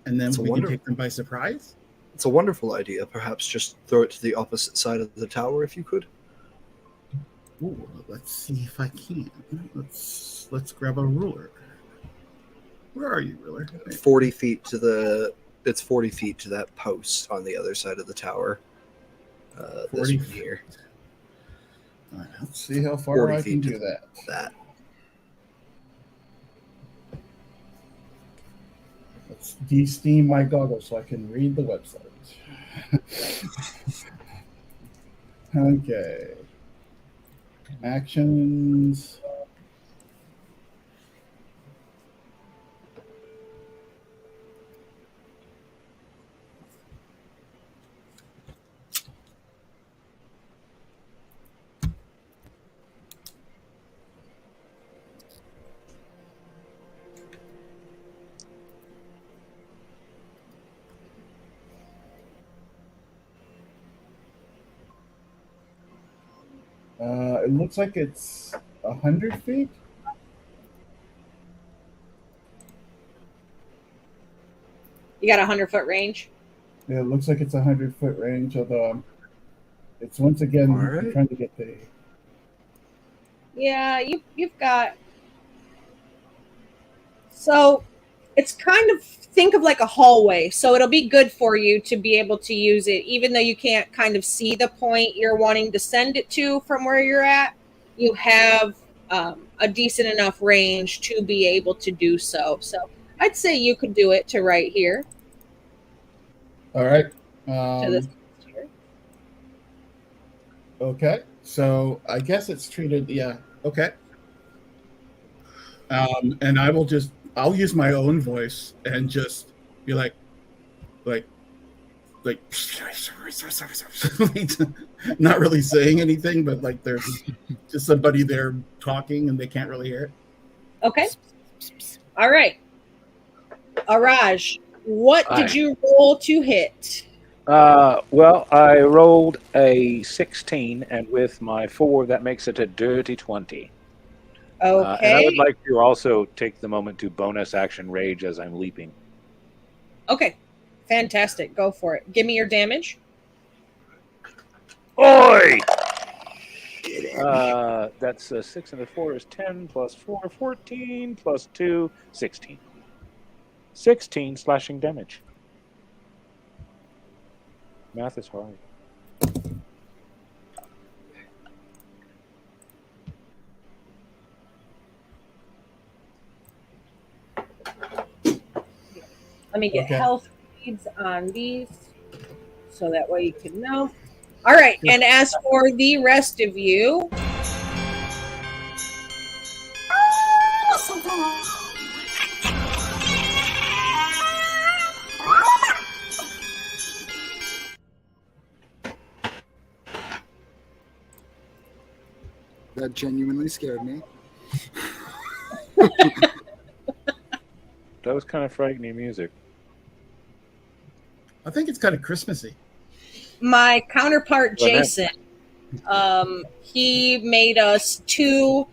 and then we can take them by surprise. It's a wonderful idea. Perhaps just throw it to the opposite side of the tower if you could. Ooh, let's see if I can. Let's grab a ruler. Where are you, ruler? 40 feet to the. It's 40 feet to that post on the other side of the tower. 40 this one here. All right, let's see how far 40 I can feet do to that. That. Let's de-steam my goggles so I can read the website. Okay. Actions. It looks like it's 100 feet. You got 100-foot range. Yeah, it looks like it's 100-foot range. Although it's once again All right. trying to get the. Yeah, you've got. So it's kind of, think of like a hallway. So it'll be good for you to be able to use it, even though you can't kind of see the point you're wanting to send it to from where you're at. You have a decent enough range to be able to do so. So I'd say you could do it to right here. All right. To this here. Okay. So I guess it's treated. Yeah. Okay. And I'll use my own voice and just be like, not really saying anything, but like there's just somebody there talking and they can't really hear it. Okay. All right. Araj, what did you roll to hit? Well, I rolled a 16, and with my 4, that makes it a dirty 20. Okay. And I would like to also take the moment to bonus action rage as I'm leaping. Okay. Fantastic. Go for it. Give me your damage. Oi! That's 6 and a 4 is 10 plus 4, 14 plus 2, 16. 16 slashing damage. Math is hard. Let me get Okay. health reads on these so that way you can know. All right. And as for the rest of you, That genuinely scared me. That was kind of frightening music. I think it's kind of Christmassy. my counterpart, Go ahead. Jason, he made us 2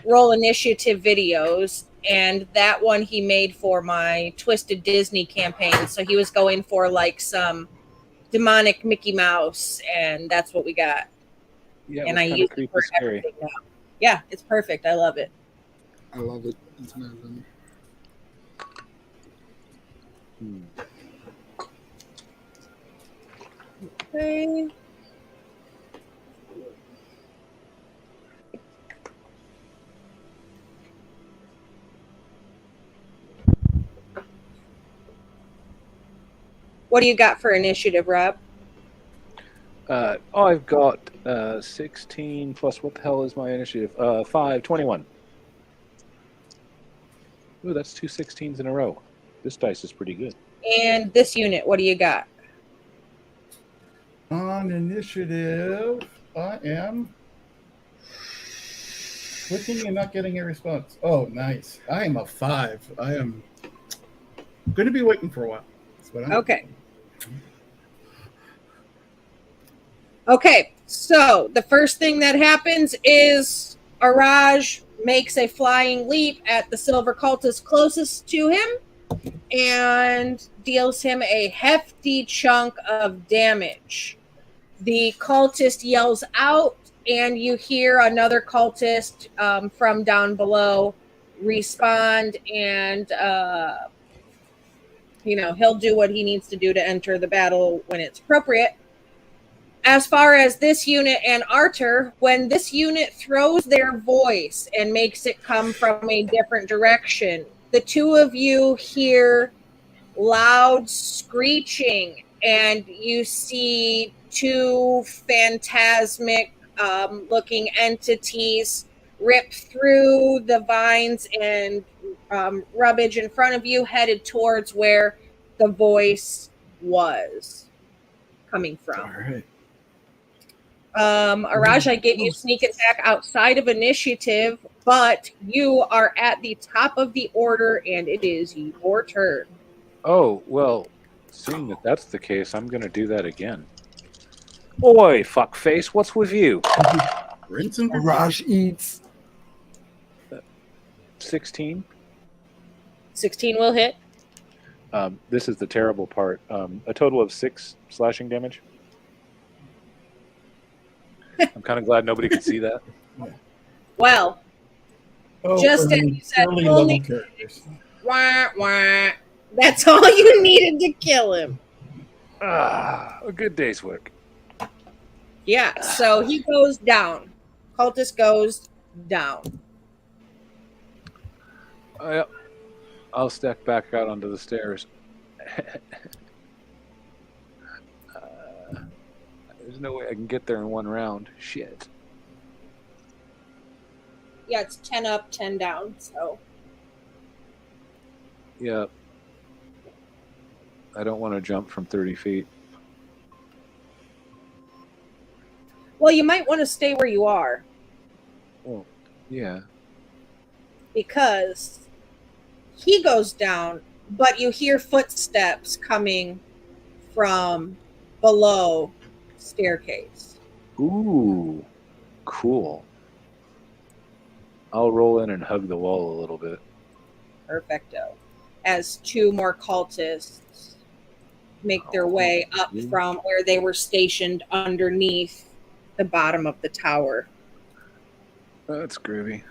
roll initiative videos, and that one he made for my Twisted Disney campaign. So he was going for like some demonic Mickey Mouse, and that's what we got. Yeah, And it I was kind use of it creepy for scary. everything now. Yeah, it's perfect. I love it. I love it. It's amazing. Okay. What do you got for initiative, Rob? I've got 16 plus, what the hell is my initiative? 5, 21. Ooh, that's 2 16s in a row. This dice is pretty good. And this unit, what do you got? On initiative, I am clicking and not getting a response. Oh, nice. I am a 5. I am going to be waiting for a while. That's what I'm Okay. Okay, so the first thing that happens is Araj makes a flying leap at the silver cultist closest to him and deals him a hefty chunk of damage. The cultist yells out, and you hear another cultist from down below respond, and he'll do what he needs to do to enter the battle when it's appropriate. As far as this unit and Arthur, when this unit throws their voice and makes it come from a different direction, the two of you hear loud screeching, and you see 2 phantasmic looking entities rip through the vines and rubbish in front of you, headed towards where the voice was coming All from. right. Araj, I gave you sneak attack outside of initiative, but you are at the top of the order and it is your turn. Oh, well, seeing that that's the case, I'm going to do that again. Oi, fuckface, what's with you? Rinse and repeat. Raj eats. 16. 16 will hit. This is the terrible part. A total of 6 slashing damage. I'm kind of glad nobody could see that. Well, Oh, just I as mean, you said, early only- level characters. wah, wah. That's all you needed to kill him. A good day's work. Yeah, so he goes down. Cultist goes down. I'll step back out onto the stairs. There's no way I can get there in one round. Shit. Yeah, it's 10 up, 10 down, so. Yeah. I don't want to jump from 30 feet. Well, you might want to stay where you are Well, yeah. because he goes down, but you hear footsteps coming from below staircase. Ooh, cool. I'll roll in and hug the wall a little bit. Perfecto. As 2 more cultists make their way up from where they were stationed underneath the bottom of the tower. That's groovy.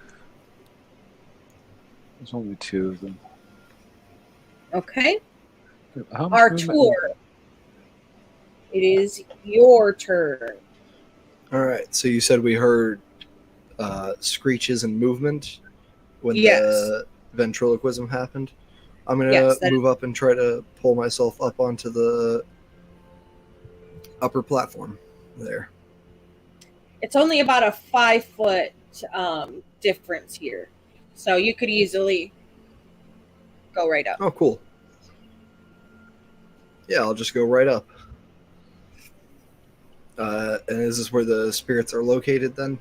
There's only 2 of them. Okay. How much movement- Artur, it is your turn. All right. So you said we heard screeches and movement when Yes. the ventriloquism happened. I'm gonna Yes, that move up and try to pull myself up onto the upper platform there. It's only about a 5-foot difference here. So you could easily go right up. Oh, cool. Yeah, I'll just go right up. And is this where the spirits are located then?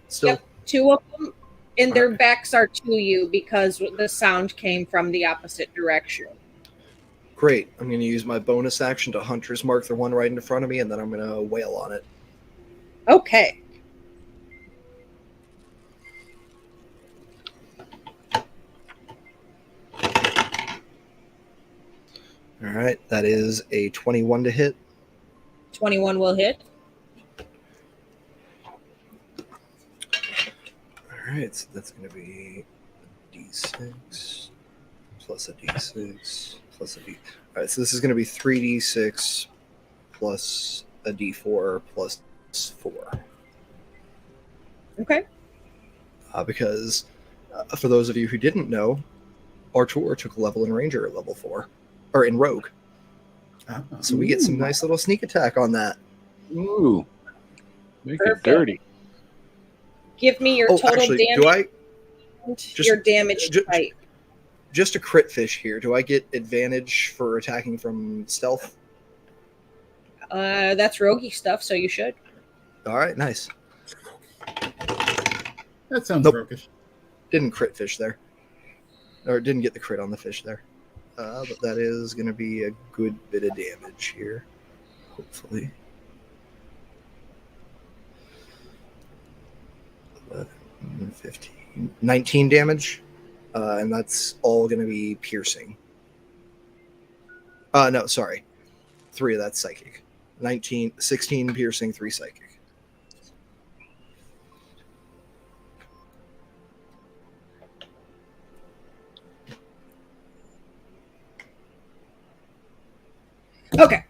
Still? Yep. 2 of them, and their Alright. backs are to you because the sound came from the opposite direction. Great. I'm going to use my bonus action to Hunter's Mark the one right in front of me, and then I'm going to wail on it. Okay. All right. That is a 21 to hit. 21 will hit. All right. So that's going to be a D6 plus a D6 plus a D. All right. So this is going to be 3D6 plus a D4 plus 4. Okay. Because for those of you who didn't know, Artur took a level in Ranger at level 4, or in Rogue. So we get some nice little sneak attack on that. Ooh. Make Perfect. it dirty. Give me your Oh, total actually, damage. do I and your damage type. just a crit fish here? Do I get advantage for attacking from stealth? That's roguey stuff, so you should. All right, nice. That sounds Nope. roguish. Didn't crit fish there, or didn't get the crit on the fish there. But that is going to be a good bit of damage here, hopefully. 11, 15, 19 damage, and that's all going to be piercing. No, sorry. 3 of that's psychic. 16 piercing, 3 psychic. Okay.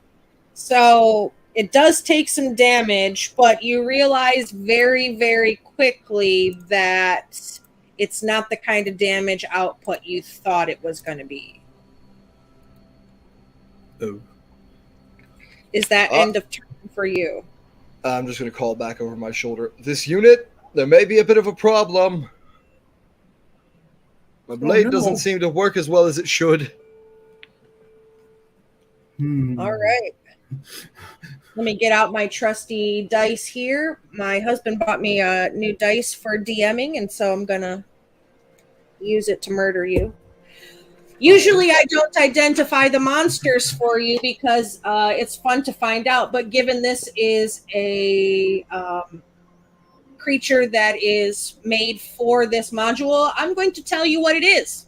So it does take some damage, but you realize very, very quickly that it's not the kind of damage output you thought it was going to be. Oh. Is that end of turn for you? I'm just going to call back over my shoulder. This unit, there may be a bit of a problem. My blade doesn't seem to work as well as it should. All right. Let me get out my trusty dice here. My husband bought me a new dice for DMing, and so I'm going to use it to murder you. Usually I don't identify the monsters for you because it's fun to find out, but given this is a creature that is made for this module, I'm going to tell you what it is.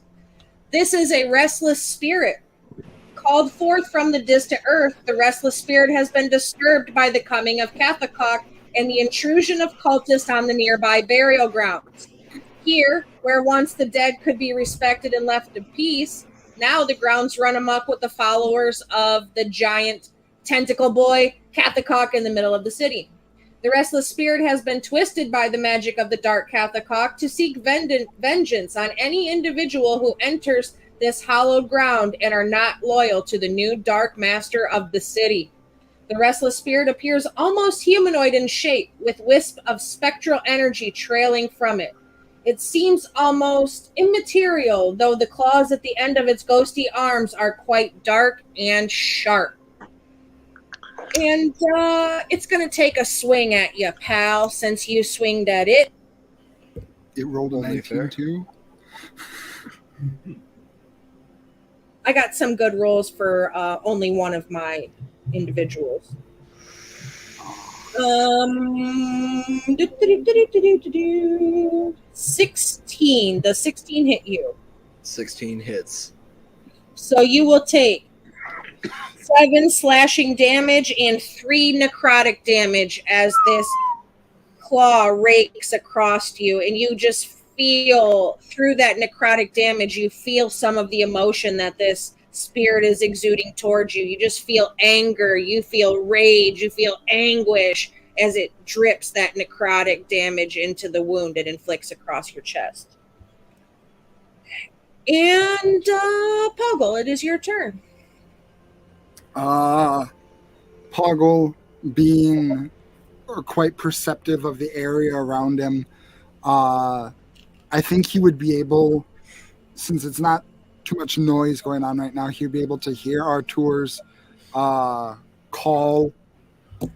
This is a restless spirit. Called forth from the distant earth, the restless spirit has been disturbed by the coming of Kathakok and the intrusion of cultists on the nearby burial grounds. Here, where once the dead could be respected and left in peace, now the grounds run amok with the followers of the giant tentacle boy, Kathakok, in the middle of the city. The restless spirit has been twisted by the magic of the dark Kathakok to seek vengeance on any individual who enters this hallowed ground and are not loyal to the new dark master of the city. The restless spirit appears almost humanoid in shape, with wisps of spectral energy trailing from it. It seems almost immaterial, though the claws at the end of its ghosty arms are quite dark and sharp. And it's going to take a swing at you, pal, since you swinged at it. It rolled a 19 too. I got some good rolls for only one of my individuals. 16. Does 16 hit you? 16 hits. So you will take 7 slashing damage and 3 necrotic damage as this claw rakes across you, and you just feel through that necrotic damage, you feel some of the emotion that this spirit is exuding towards you. You just feel anger, you feel rage, you feel anguish as it drips that necrotic damage into the wound it inflicts across your chest. And Poggle, it is your turn. Poggle, being quite perceptive of the area around him, I think he would be able, since it's not too much noise going on right now, he'd be able to hear Artur's call,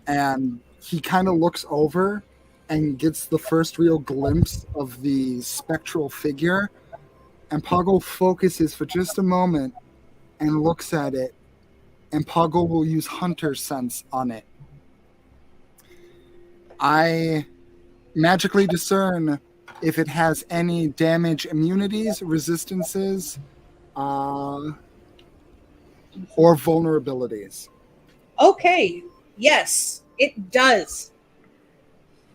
and he kind of looks over and gets the first real glimpse of the spectral figure, and Poggle focuses for just a moment and looks at it, and Poggle will use Hunter Sense on it. I magically discern if it has any damage immunities, resistances, or vulnerabilities. Okay, yes, it does.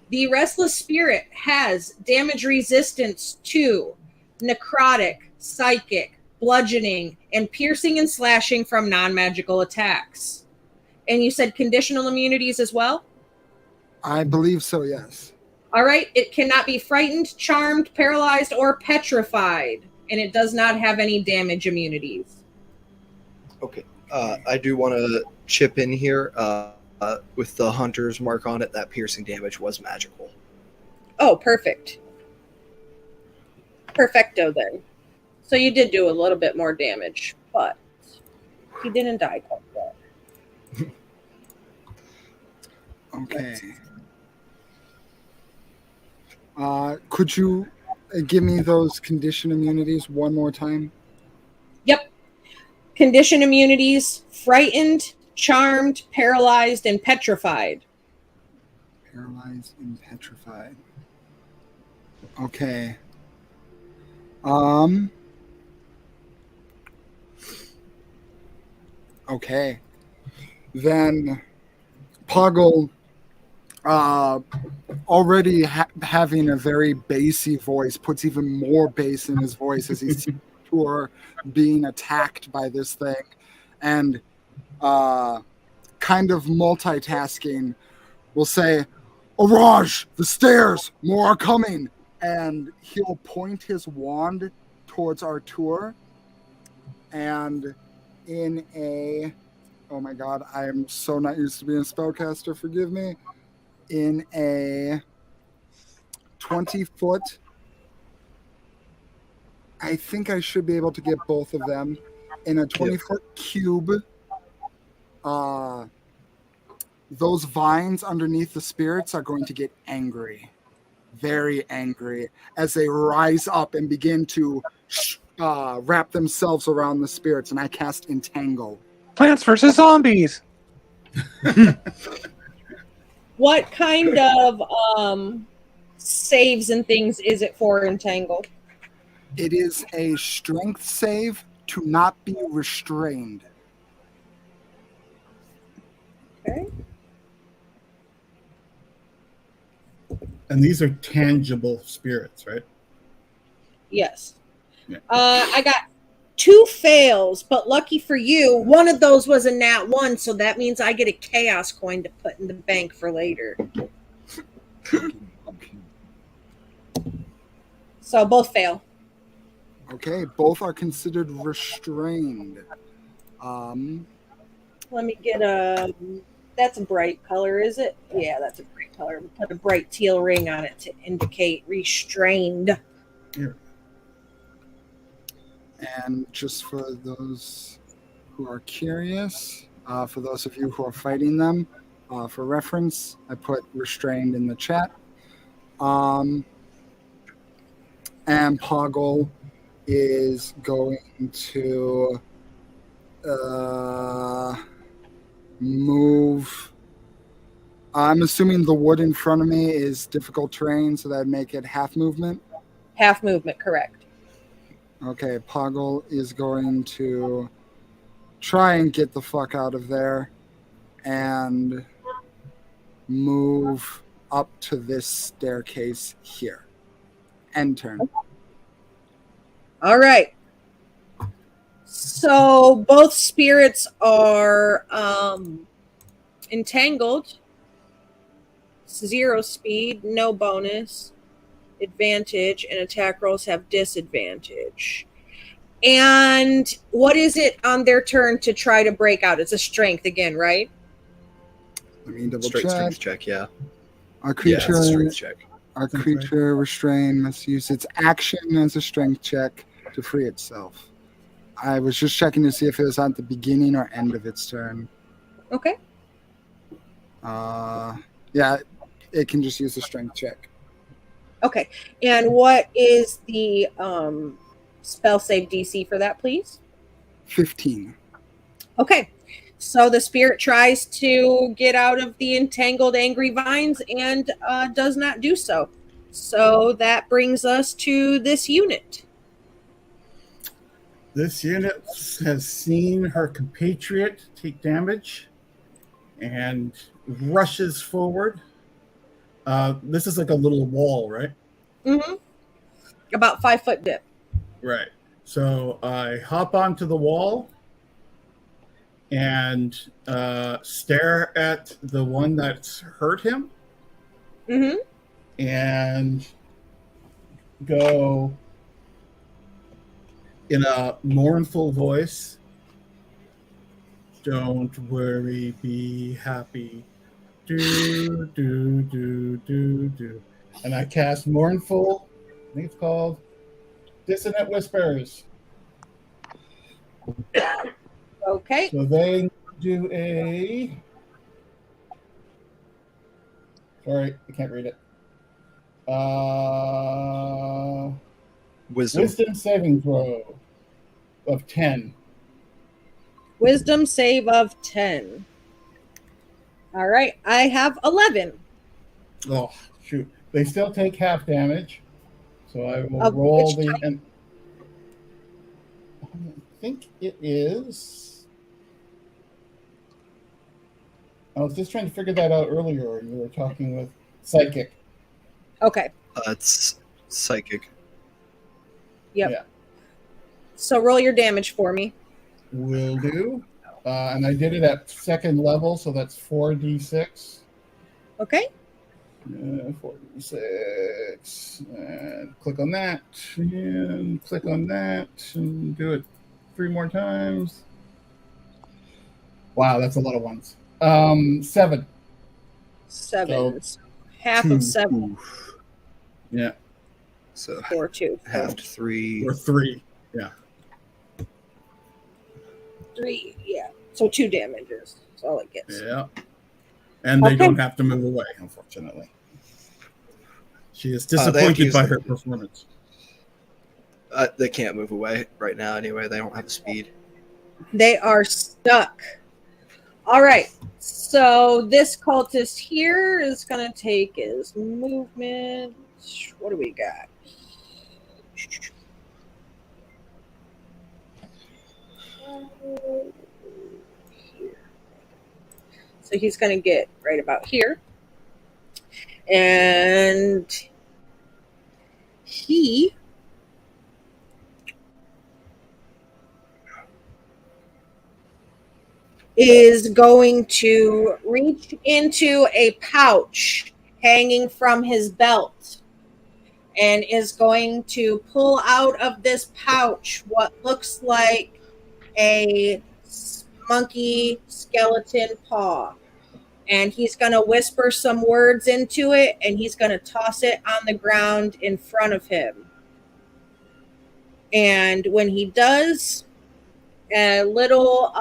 The restless spirit has damage resistance to necrotic, psychic, bludgeoning, and piercing and slashing from non-magical attacks. And you said conditional immunities as well? I believe so, yes. All right, it cannot be frightened, charmed, paralyzed, or petrified, and it does not have any damage immunities. Okay. I do want to chip in here with the hunter's mark on it. That piercing damage was magical. Oh, perfect. Perfecto, then. So you did do a little bit more damage, but he didn't die quite yet. Okay. Could you give me those condition immunities one more time? Yep. Condition immunities: frightened, charmed, paralyzed, and petrified. Paralyzed and petrified. Okay. Okay. Then Poggle, already having a very bassy voice, puts even more bass in his voice as he's being attacked by this thing, and kind of multitasking will say, "Orage, the stairs, more are coming," and he'll point his wand towards Artur, and in a, oh my god, I am so not used to being a spellcaster, forgive me. in a 20-foot. I think I should be able to get both of them in a 20-foot cube. Those vines underneath the spirits are going to get angry, very angry, as they rise up and begin to wrap themselves around the spirits, and I cast Entangle. Plants versus Zombies. What kind of saves and things is it for Entangle? It is a strength save to not be restrained. Okay. And these are tangible spirits, right? Yes. Yeah. I got 2 fails, but lucky for you, one of those was a nat 1, so that means I get a chaos coin to put in the bank for later. So both fail. Okay, both are considered restrained. Let me get a... That's a bright color, is it? Yeah, that's a bright color. Put a bright teal ring on it to indicate restrained. Yeah. And just for those who are curious, for those of you who are fighting them, for reference, I put restrained in the chat. And Poggle is going to move. I'm assuming the wood in front of me is difficult terrain, so that'd make it half movement. Half movement, correct. Okay, Poggle is going to try and get the fuck out of there and move up to this staircase here. End turn. All right. So both spirits are entangled. 0 speed, no bonus, advantage, and attack rolls have disadvantage. And what is it on their turn to try to break out? It's a strength again, right? Let me double Straight check. strength check, yeah. Our Yeah, it's creature, a strength check. our creature restrained must use its action as a strength check to free itself. I was just checking to see if it was at the beginning or end of its turn. Okay. Yeah, it can just use a strength check. Okay. And what is the spell save DC for that, please? 15. Okay. So the spirit tries to get out of the entangled angry vines and does not do so. So that brings us to this unit. This unit has seen her compatriot take damage and rushes forward. This is like a little wall, right? Mm-hmm. About 5 foot dip. Right. So I hop onto the wall and stare at the one that's hurt him Mm-hmm. and go in a mournful voice, "Don't worry, be happy. Do, do, do, do, do." And I cast mournful, I think it's called Dissonant Whispers. Okay. So they do a... Sorry, I can't read it. Wisdom saving throw of 10. Wisdom save of 10. All right. I have 11. Oh, shoot. They still take half damage. So I will Of roll which the... type? And I think it is... I was just trying to figure that out earlier. You were talking with Psychic. Okay. It's psychic. Yep. Yeah. So roll your damage for me. Will do. And I did it at second level, so that's 4d6. Okay. 4d6. And click on that. And click on that. And do it 3 more times. Wow, that's a lot of ones. 7. 7. So, Half 2. of 7 Oof. Yeah. So or 2. half to 3. Or 3. Yeah. 3, yeah. So 2 damages. That's all it gets. Yeah. And they Okay. don't have to move away, unfortunately. She is They have to disappointed use by the- her performance. They can't move away right now anyway. They don't have the speed. They are stuck. All right. So this cultist here is going to take his movement. What do we got? Here. So he's going to get right about here. And he is going to reach into a pouch hanging from his belt and is going to pull out of this pouch what looks like a monkey skeleton paw. And he's going to whisper some words into it, and he's going to toss it on the ground in front of him. And when he does, a little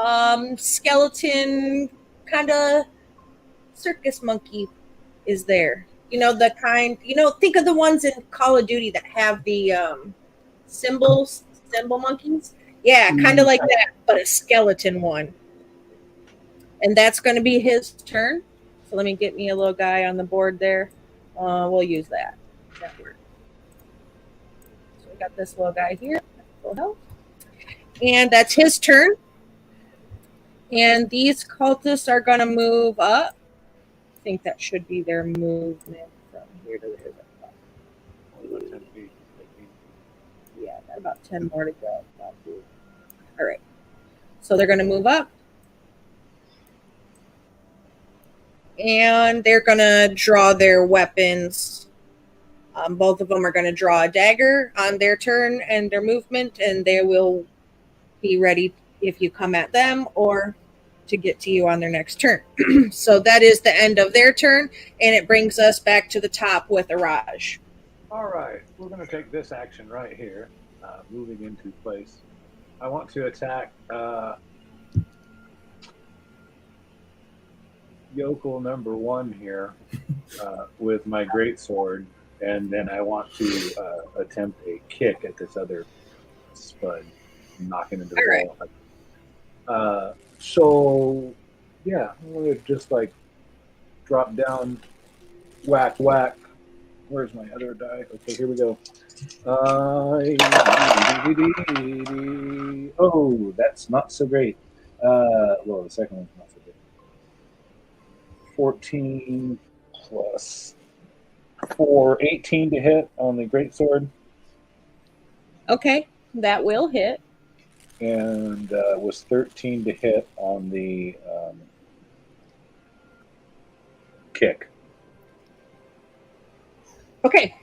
skeleton kind of circus monkey is there. You know, the kind, think of the ones in Call of Duty that have the symbol monkeys. Yeah, kind of like that, but a skeleton one. And that's going to be his turn. So let me get me a little guy on the board there. We'll use that. That works. So we got this little guy here. Full health. And that's his turn. And these cultists are going to move up. I think that should be their movement from here to there. Yeah, got about 10 more to go. All right. So they're going to move up. And they're going to draw their weapons. Both of them are going to draw a dagger on their turn and their movement, and they will be ready if you come at them or to get to you on their next turn. So that is the end of their turn, and it brings us back to the top with Araj. All right, we're going to take this action right here, moving into place. I want to attack yokel number 1 here with my greatsword, and then I want to attempt a kick at this other spud, knock him into the wall. So, yeah, I'm going to just drop down, whack, whack. Where's my other die? Okay, here we go. Oh, that's not so great. Well, the second one's not so good. 14 plus 4, 18 to hit on the greatsword. Okay, that will hit. And was 13 to hit on the kick. Okay,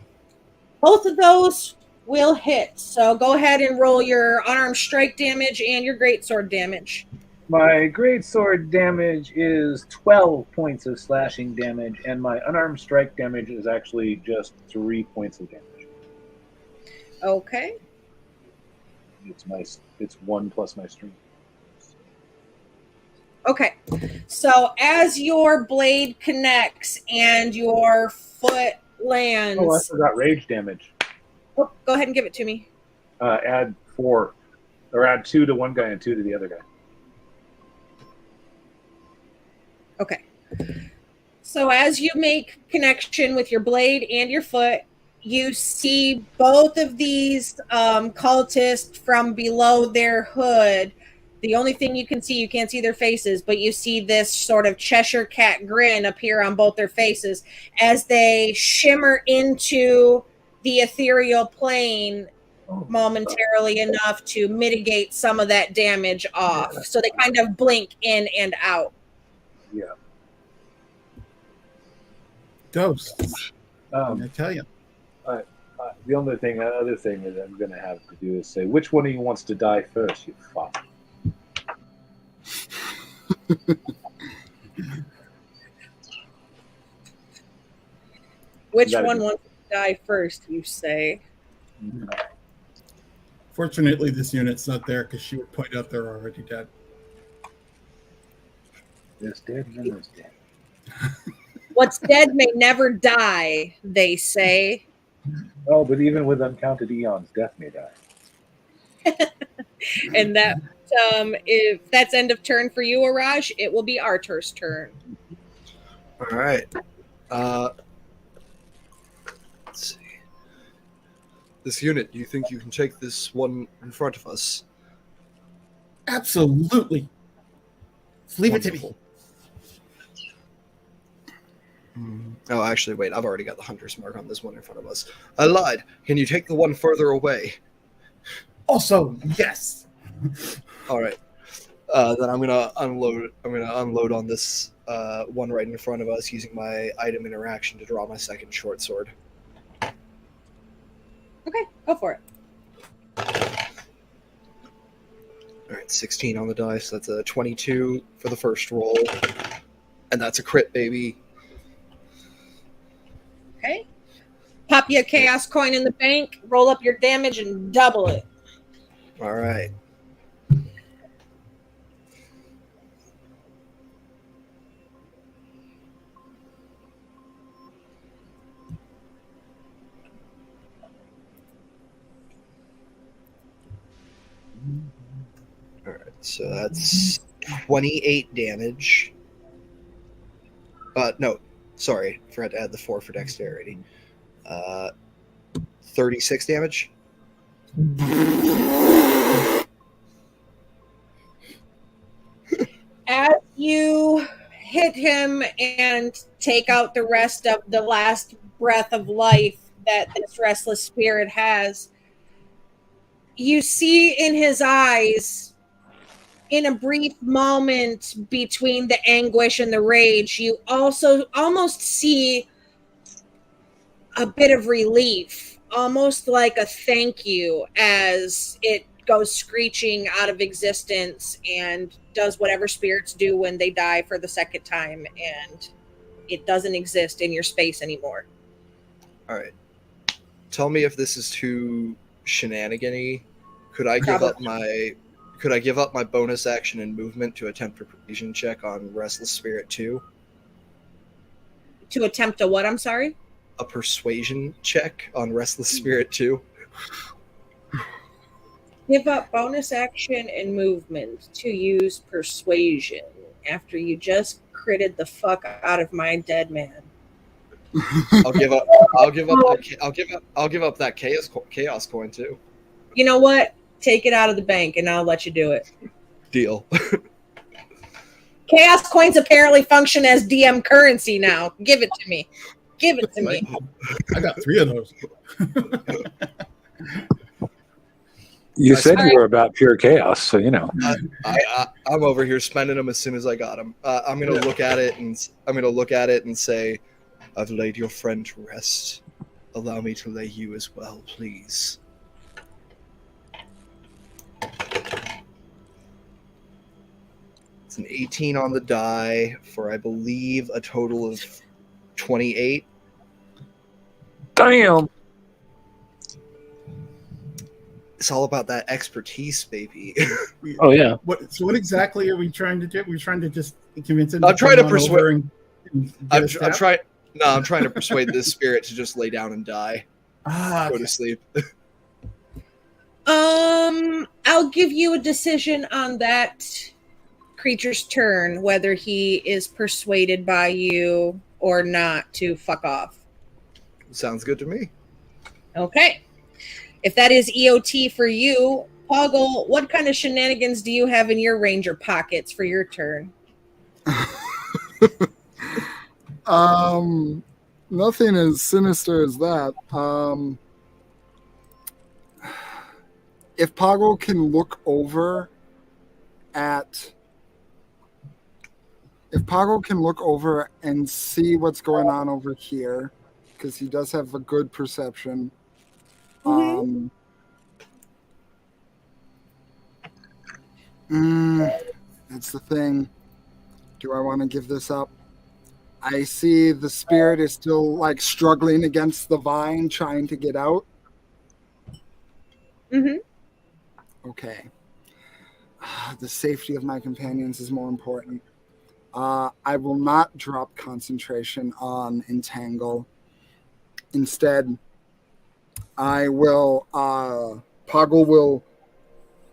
both of those will hit. So go ahead and roll your unarmed strike damage and your greatsword damage. My greatsword damage is 12 points of slashing damage, and my unarmed strike damage is actually just 3 points of damage. Okay. It's 1 plus my strength. Okay. So as your blade connects and your foot lands. Oh, I forgot rage damage. Oh, go ahead and give it to me. Add 4, or add 2 to one guy and 2 to the other guy. Okay. So as you make connection with your blade and your foot, you see both of these cultists from below their hood. The only thing you can see, you can't see their faces, but you see this sort of Cheshire cat grin appear on both their faces as they shimmer into the ethereal plane momentarily enough to mitigate some of that damage off. So they kind of blink in and out. Yeah. Ghosts. I tell you. The other thing that I'm going to have to do is say, which one of you wants to die first, you fuck? Which gotta one do- wants to die first, you say? Fortunately, this unit's not there because she would point out they're already dead. This dead and this dead. What's dead may never die, they say. Oh, but even with uncounted eons, death may die. And that if that's end of turn for you, Araj, it will be Artur's turn. All right. Let's see. This unit, do you think you can take this one in front of us? Absolutely. Leave it to me. Wonderful. Oh, actually, wait. I've already got the hunter's mark on this one in front of us. I lied. Can you take the one further away? Also, yes. All right. Then I'm gonna unload. I'm gonna unload on this one right in front of us, using my item interaction to draw my second short sword. Okay, go for it. All right, 16 on the dice. That's a 22 for the first roll, and that's a crit, baby. Okay. Pop you a chaos coin in the bank, roll up your damage, and double it. All right. All right, so that's 28 damage. No, sorry, forgot to add the 4 for dexterity. 36 damage. As you hit him and take out the rest of the last breath of life that this restless spirit has, you see in his eyes, in a brief moment between the anguish and the rage, you also almost see a bit of relief, almost like a thank you, as it goes screeching out of existence and does whatever spirits do when they die for the second time, and it doesn't exist in your space anymore. All right. Tell me if this is too shenanigan-y. Could I give up my bonus action and movement to attempt a persuasion check on Restless Spirit 2? To attempt a what, I'm sorry? A persuasion check on Restless Spirit 2? Give up bonus action and movement to use persuasion after you just critted the fuck out of my dead man. I'll give up that chaos coin too. You know what? Take it out of the bank and I'll let you do it. Deal. Chaos coins apparently function as DM currency now. Give it to me. Give it to me. I got 3 of those. You said you were about pure chaos, so you know. I'm over here spending them as soon as I got them. I'm gonna look at it and say, "I've laid your friend to rest. Allow me to lay you as well, please." It's an 18 on the die for, I believe, a total of 28. Damn. It's all about that expertise, baby. Oh yeah. What exactly are we trying to do? We're trying to just convince him. I'm trying to persuade. I'm I'm trying to persuade this spirit to just lay down and die. Go to sleep. I'll give you a decision on that creature's turn, whether he is persuaded by you or not to fuck off. Sounds good to me. Okay. If that is EOT for you, Poggle, what kind of shenanigans do you have in your ranger pockets for your turn? Nothing as sinister as that. If Poggle can look over and see what's going on over here, because he does have a good perception. That's the thing. Do I want to give this up? I see the spirit is still like struggling against the vine, trying to get out. Mm-hmm. Okay. The safety of my companions is more important. I will not drop concentration on Entangle. Instead, I will, Poggle will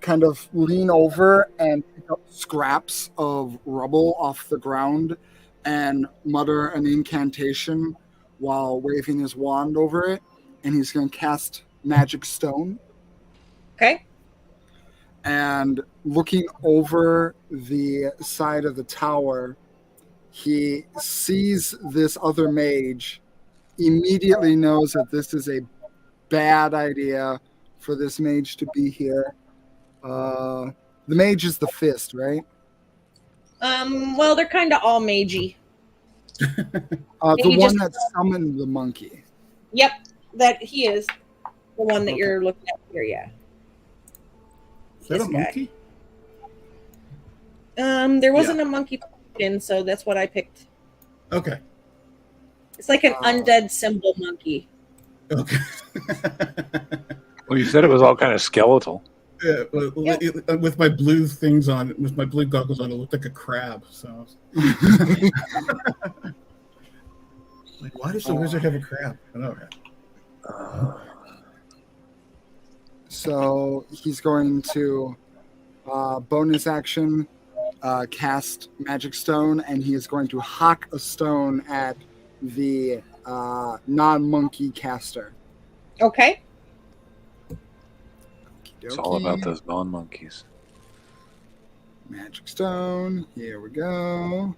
kind of lean over and pick up scraps of rubble off the ground and mutter an incantation while waving his wand over it. And he's going to cast Magic Stone. Okay. And looking over the side of the tower, he sees this other mage, immediately knows that this is a bad idea for this mage to be here. The mage is the fist, right? Well, they're kind of all magey. The Maybe one just- that summoned the monkey. Yep, that he is the one that Okay. you're looking at here. Yeah. Is that This a guy. monkey? There wasn't a monkey in, so that's what I picked. Okay. It's like an undead symbol monkey. Okay. Well, you said it was all kind of skeletal. Yeah, well, with my blue things on, with my blue goggles on, it looked like a crab. So, like, why does the wizard have a crab? I don't know. So he's going to bonus action cast Magic Stone, and he is going to hock a stone at the non-monkey caster. Okay. It's all about those non-monkeys. Magic Stone. Here we go.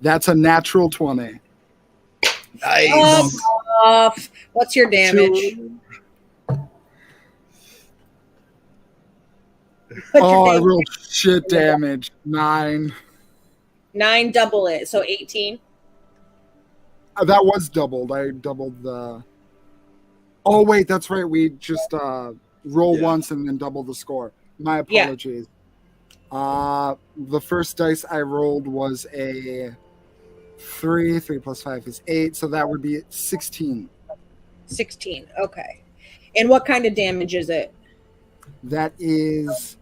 That's a natural 20. Nice. What's your damage? I rolled shit damage. 9. 9, double it, so 18. That was doubled. I doubled the. Oh wait, that's right. We just roll once and then double the score. My apologies. The first dice I rolled was a 3. 3 plus 5 is 8, so that would be 16. 16. Okay. And what kind of damage is it? That is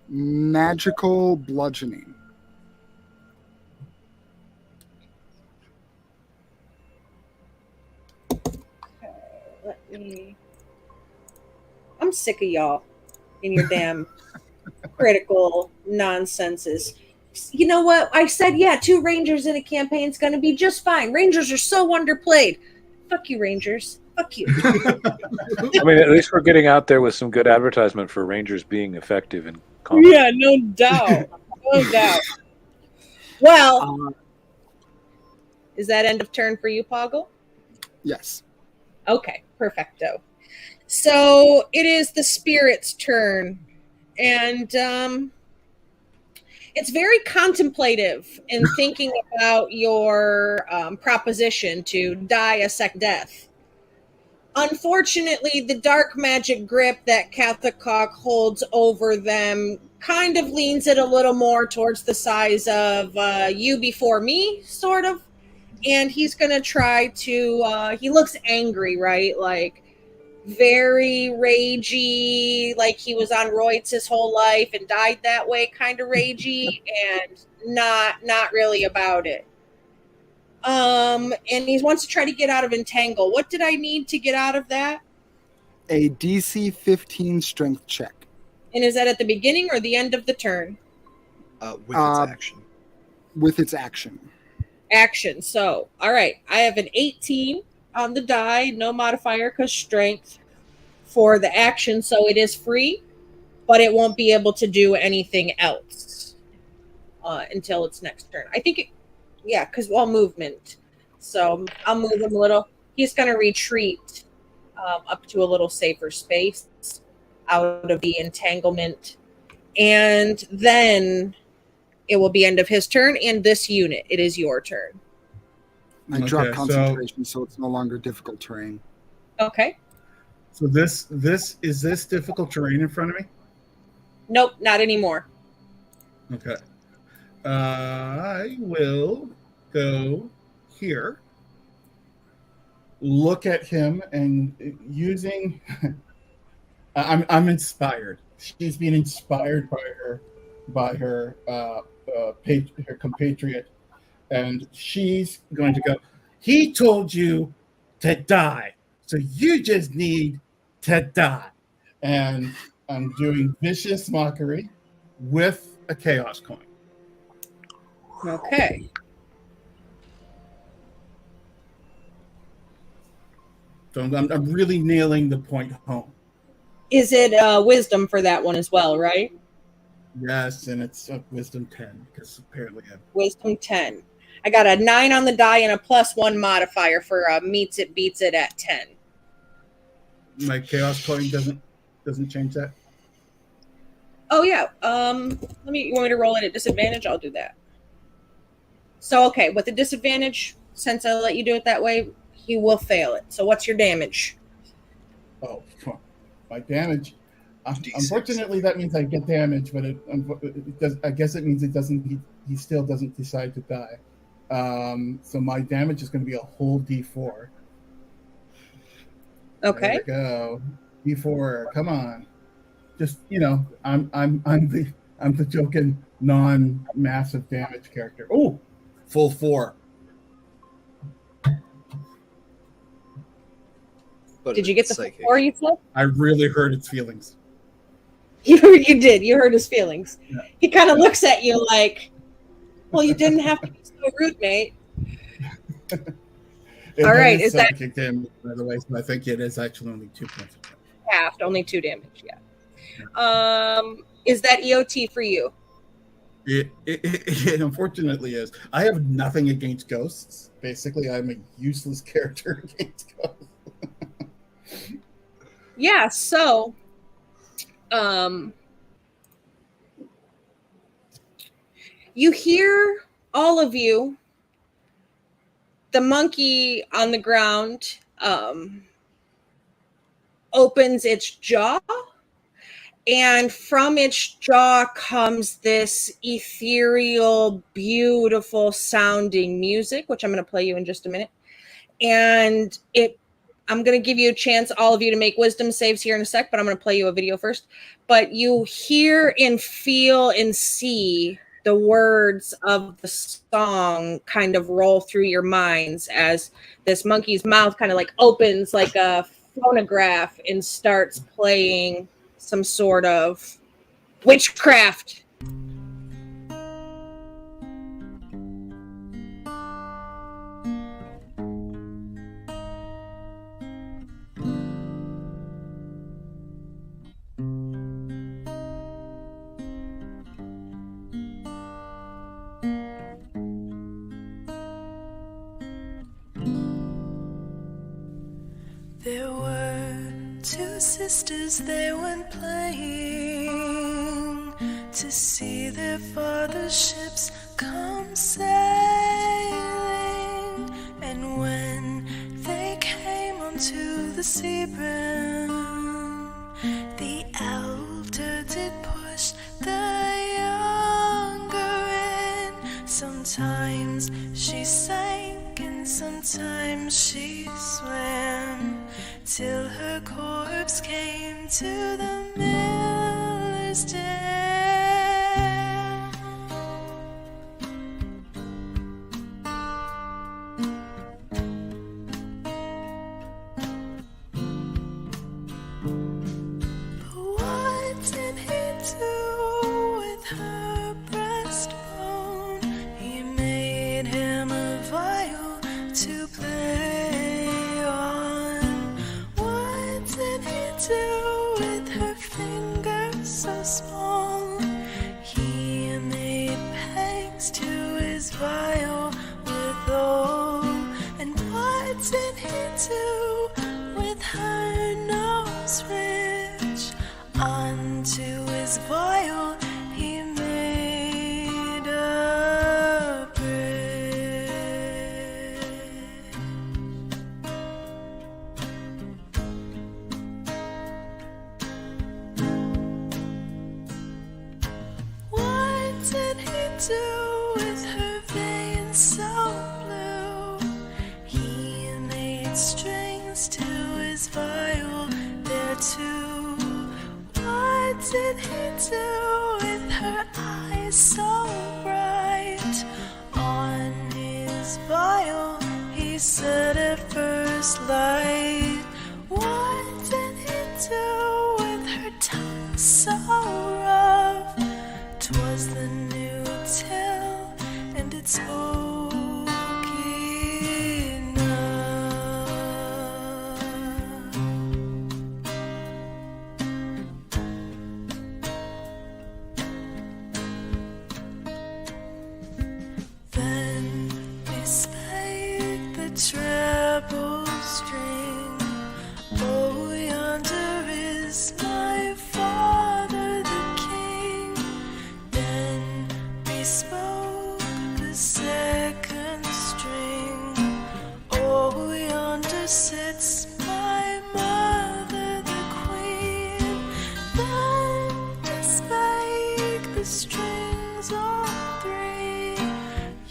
magical bludgeoning. I'm sick of y'all and your damn critical nonsenses. You know what? I said, 2 Rangers in a campaign is going to be just fine. Rangers are so underplayed. Fuck you, Rangers. Fuck you. I mean, at least we're getting out there with some good advertisement for Rangers being effective in combat. Yeah, no doubt. No doubt. Well, is that end of turn for you, Poggle? Yes. Okay, perfecto. So it is the spirit's turn, and it's very contemplative in thinking about your proposition to die a sec death. Unfortunately, the dark magic grip that Kathakok holds over them kind of leans it a little more towards the size of you before me, sort of. And he's going to try to, he looks angry, right? Like, very ragey, like he was on roids his whole life and died that way, kind of ragey, and not really about it. And he wants to try to get out of Entangle. What did I need to get out of that? A DC 15 strength check. And is that at the beginning or the end of the turn? With its action. With its action. Action. So, all right. I have an 18 on the die, no modifier because strength for the action, so it is free, but it won't be able to do anything else until its next turn. I think because movement. So I'll move him a little. He's going to retreat up to a little safer space out of the entanglement, and then it will be end of his turn, and this unit, it is your turn. I dropped concentration, so it's no longer difficult terrain. Okay. So this difficult terrain in front of me? Nope, not anymore. Okay. I will go here, look at him, and using. I'm inspired. She's being inspired by her compatriot, and she's going to go. He told you to die, so you just need to die. And I'm doing vicious mockery with a chaos coin. Okay. So I'm really nailing the point home. Is it wisdom for that one as well, right? Yes, and it's wisdom 10 because apparently Wisdom 10. I got a 9 on the die and a +1 modifier for meets it, beats it at 10. my chaos coin doesn't change that. Oh yeah. You want me to roll it at disadvantage? I'll do that. So okay, with the disadvantage, since I let you do it that way, he will fail it. So what's your damage? Oh, my damage. D6. Unfortunately, that means I get damage, but it does. I guess it means it doesn't. He still doesn't decide to die. So my damage is going to be a whole D4. Okay. There we go. D4. Come on. Just I'm the joking non-massive damage character. Oh, full 4. But Did you get the psychic. 4 you said? I really hurt its feelings. You did. You hurt his feelings. Yeah. He kind of looks at you like, well, you didn't have to be so rude, mate. All right, is that psychic damage, by the way? So I think it is actually only 2 points of damage. halved? Only 2 damage, yeah. Is that EOT for you? It unfortunately is. I have nothing against ghosts. Basically, I'm a useless character against ghosts. Yeah, so you hear, all of you, the monkey on the ground opens its jaw, and from its jaw comes this ethereal, beautiful sounding music, which I'm going to play you in just a minute. And I'm going to give you a chance, all of you, to make wisdom saves here in a sec, but I'm going to play you a video first. But you hear and feel and see the words of the song kind of roll through your minds as this monkey's mouth kind of like opens like a phonograph and starts playing some sort of witchcraft. There were 2 sisters, they went playing to see their father's ships come sailing. And when they came onto the sea brim, the elder did push the younger in. Sometimes she sank and sometimes she swam, till her corpse came to the miller's den. But what did he do with her breastbone? He made him a viol to play on. What did he do with her fingers so small? He made pegs to his viol withal. And what did he do with her nose ridge? Onto his viol he made a bridge. What did he do with her veins so two. What did he do with her eyes so bright? On his vial he set at first light. What did he do with her tongue so rough? 'Twas the new tale, and it spoke enough. Then they spake the treble string. Oh, yonder is my father the king. Then bespoke the second string. Oh, yonder sits my mother the queen. Then spake the strings all three.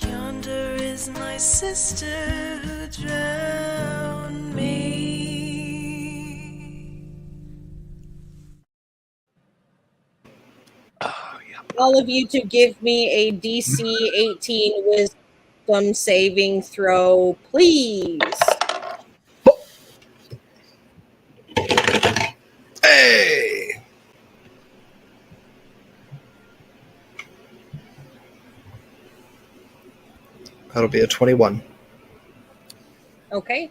Yonder is my sister who drowned me. All of you to give me a DC 18 wisdom saving throw, please. Hey! That'll be a 21. Okay.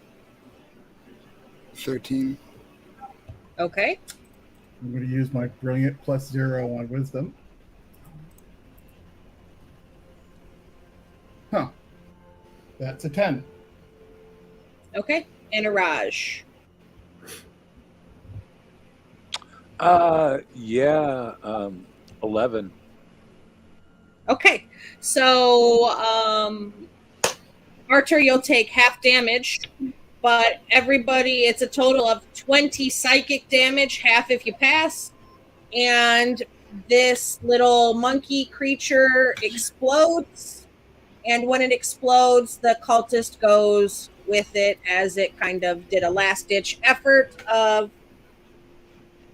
13. Okay. I'm going to use my brilliant +0 on wisdom. Huh. That's a 10. Okay. And Araj. Yeah, 11. Okay. So, Archer, you'll take half damage, but everybody, it's a total of 20 psychic damage, half if you pass. And this little monkey creature explodes. And when it explodes, the cultist goes with it as it kind of did a last-ditch effort of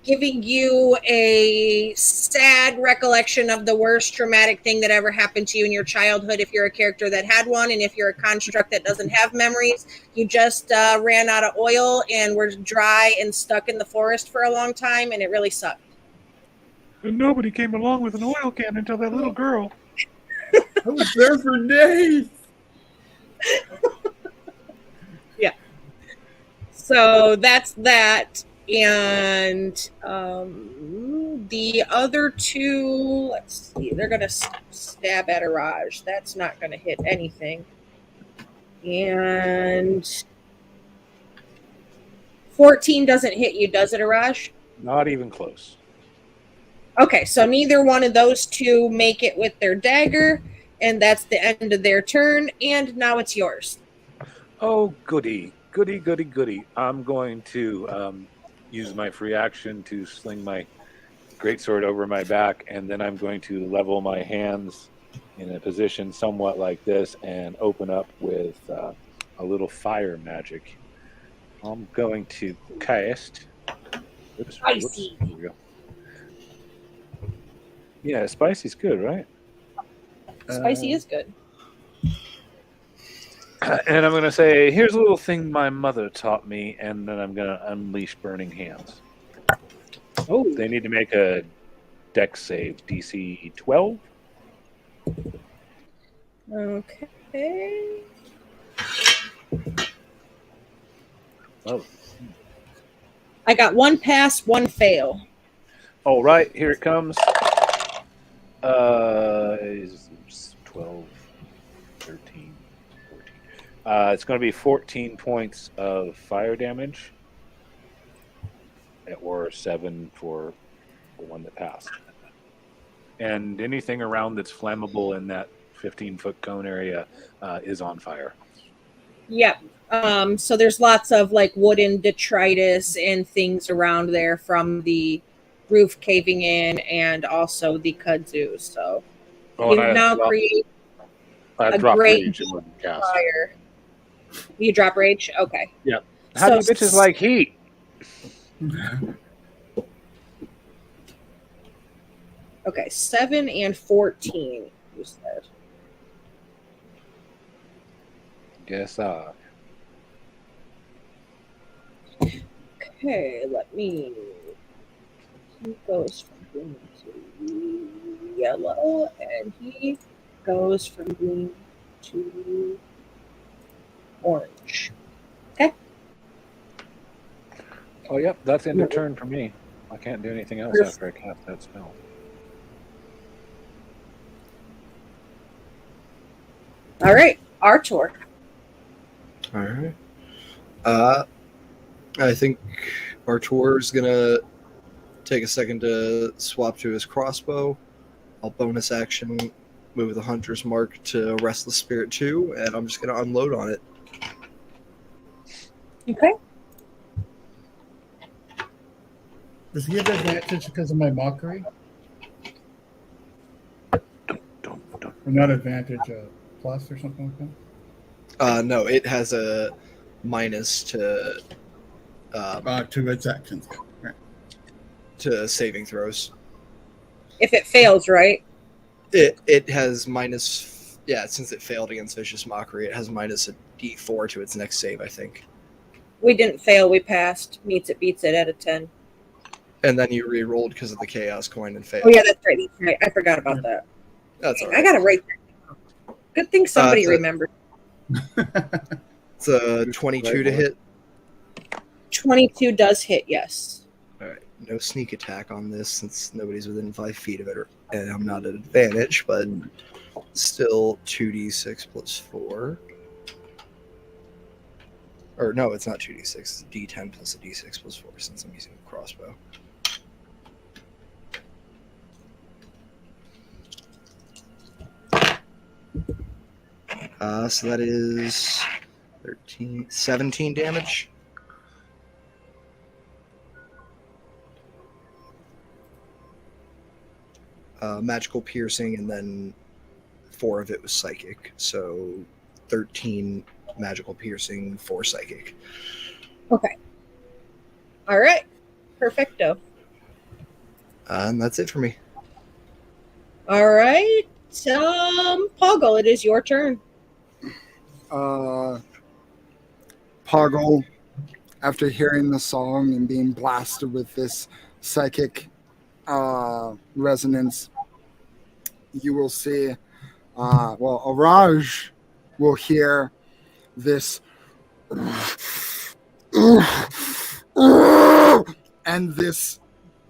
giving you a sad recollection of the worst traumatic thing that ever happened to you in your childhood if you're a character that had one, and if you're a construct that doesn't have memories, you just ran out of oil and were dry and stuck in the forest for a long time, and it really sucked. And nobody came along with an oil can until that little girl. I was there for days. Yeah. So that's that. And the other two, let's see, they're going to stab at Araj. That's not going to hit anything. And 14 doesn't hit you, does it, Araj? Not even close. Okay, so neither one of those two make it with their dagger, and that's the end of their turn, and now it's yours. Oh, goody. Goody, goody, goody. I'm going to use my free action to sling my greatsword over my back, and then I'm going to level my hands in a position somewhat like this and open up with a little fire magic. I'm going to cast... Spicy. Here we go. Yeah, spicy's good, right? Spicy is good. And I'm going to say, here's a little thing my mother taught me, and then I'm going to unleash Burning Hands. Oh, They need to make a dex save, DC 12. okay. Oh. I got one pass, one fail. All right, here it comes. It's 12, 13, 14. It's going to be 14 points of fire damage, or 7 for the one that passed. And anything around that's flammable in that 15-foot cone area is on fire. Yep. So there's lots of like wooden detritus and things around there from the roof caving in, and also the kudzu. So you now create a great fire. You drop rage? Okay. Yeah. How do you bitches like heat? Okay, 7 and 14, you said. Guess Okay, let me. He goes from green to yellow, and he goes from green to orange. Okay. Oh, yep, that's end of turn for me. I can't do anything else after I cast that spell. All right, Artur. All right. I think Artur is gonna take a second to swap to his crossbow. I'll bonus action move the Hunter's Mark to Restless Spirit 2, and I'm just gonna unload on it. Okay. Does he have advantage because of my mockery? Or not advantage, plus or something like that? No, it has a minus to Its actions. Right. to saving throws. If it fails, right? It has minus, yeah, since it failed against Vicious Mockery, it has minus a D4 to its next save, I think. We didn't fail, we passed. Meets it, beats it at a 10. And then you re-rolled because of the Chaos Coin and failed. Oh, yeah, that's right. That's right. I forgot about that. That's all right. I got to write that. Good thing somebody it's a- remembered. It's a 22 to hit. 22 does hit, yes. All right, no sneak attack on this since nobody's within 5 feet of it, and I'm not at advantage, but still 2d6 plus 4. Or no, it's not 2d6, it's d10 plus a d6 plus 4 since I'm using a crossbow. So that is 17 damage. Magical piercing, and then 4 of it was psychic. So 13 magical piercing, 4 psychic. Okay. All right. Perfecto. And that's it for me. All right. Poggle, it is your turn. Poggle, after hearing the song and being blasted with this psychic resonance, you will see, Araj will hear this and this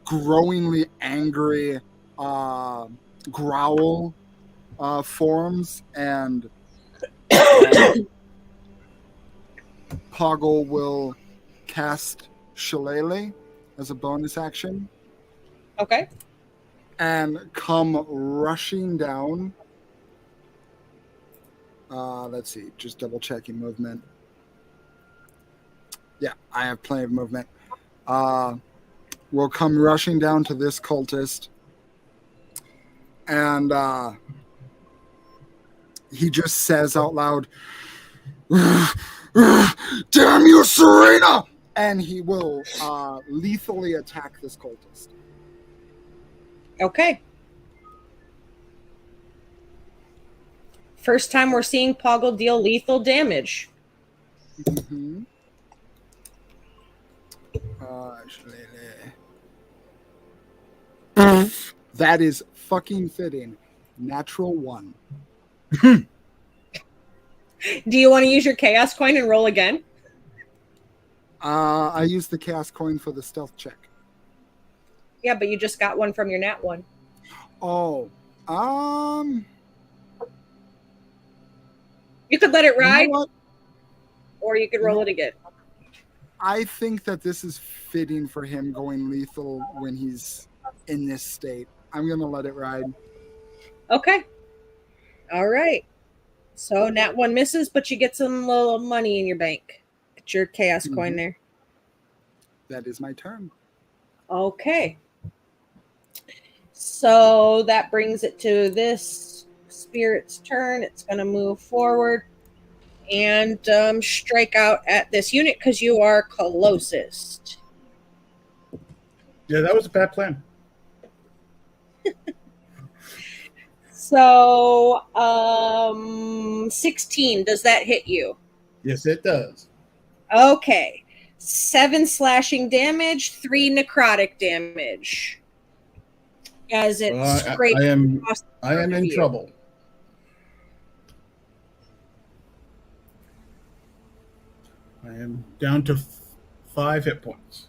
growingly angry growl forms, and Poggle will cast Shillelagh as a bonus action Okay. and come rushing down. Let's see, just double checking movement. Yeah, I have plenty of movement. Will come rushing down to this cultist, and he just says out loud, "Damn you, Serena!" And he will lethally attack this cultist. Okay. First time we're seeing Poggle deal lethal damage. Mm-hmm. That is fucking fitting. Natural 1. Do you want to use your chaos coin and roll again? I use the chaos coin for the stealth check. Yeah, but you just got one from your nat one. Oh, You could let it ride, you know what? or you could roll it again. I think that this is fitting for him going lethal when he's in this state. I'm gonna let it ride. Okay. All right. So nat 1 misses, but you get some little money in your bank. Get your chaos coin there. That is my turn. Okay. So that brings it to this spirit's turn. It's going to move forward and strike out at this unit because you are closest. Yeah, that was a bad plan. So, 16. Does that hit you? Yes, it does. Okay. 7 slashing damage, 3 necrotic damage. As it scrapes across the I am front of in you. trouble. I am down to 5 hit points.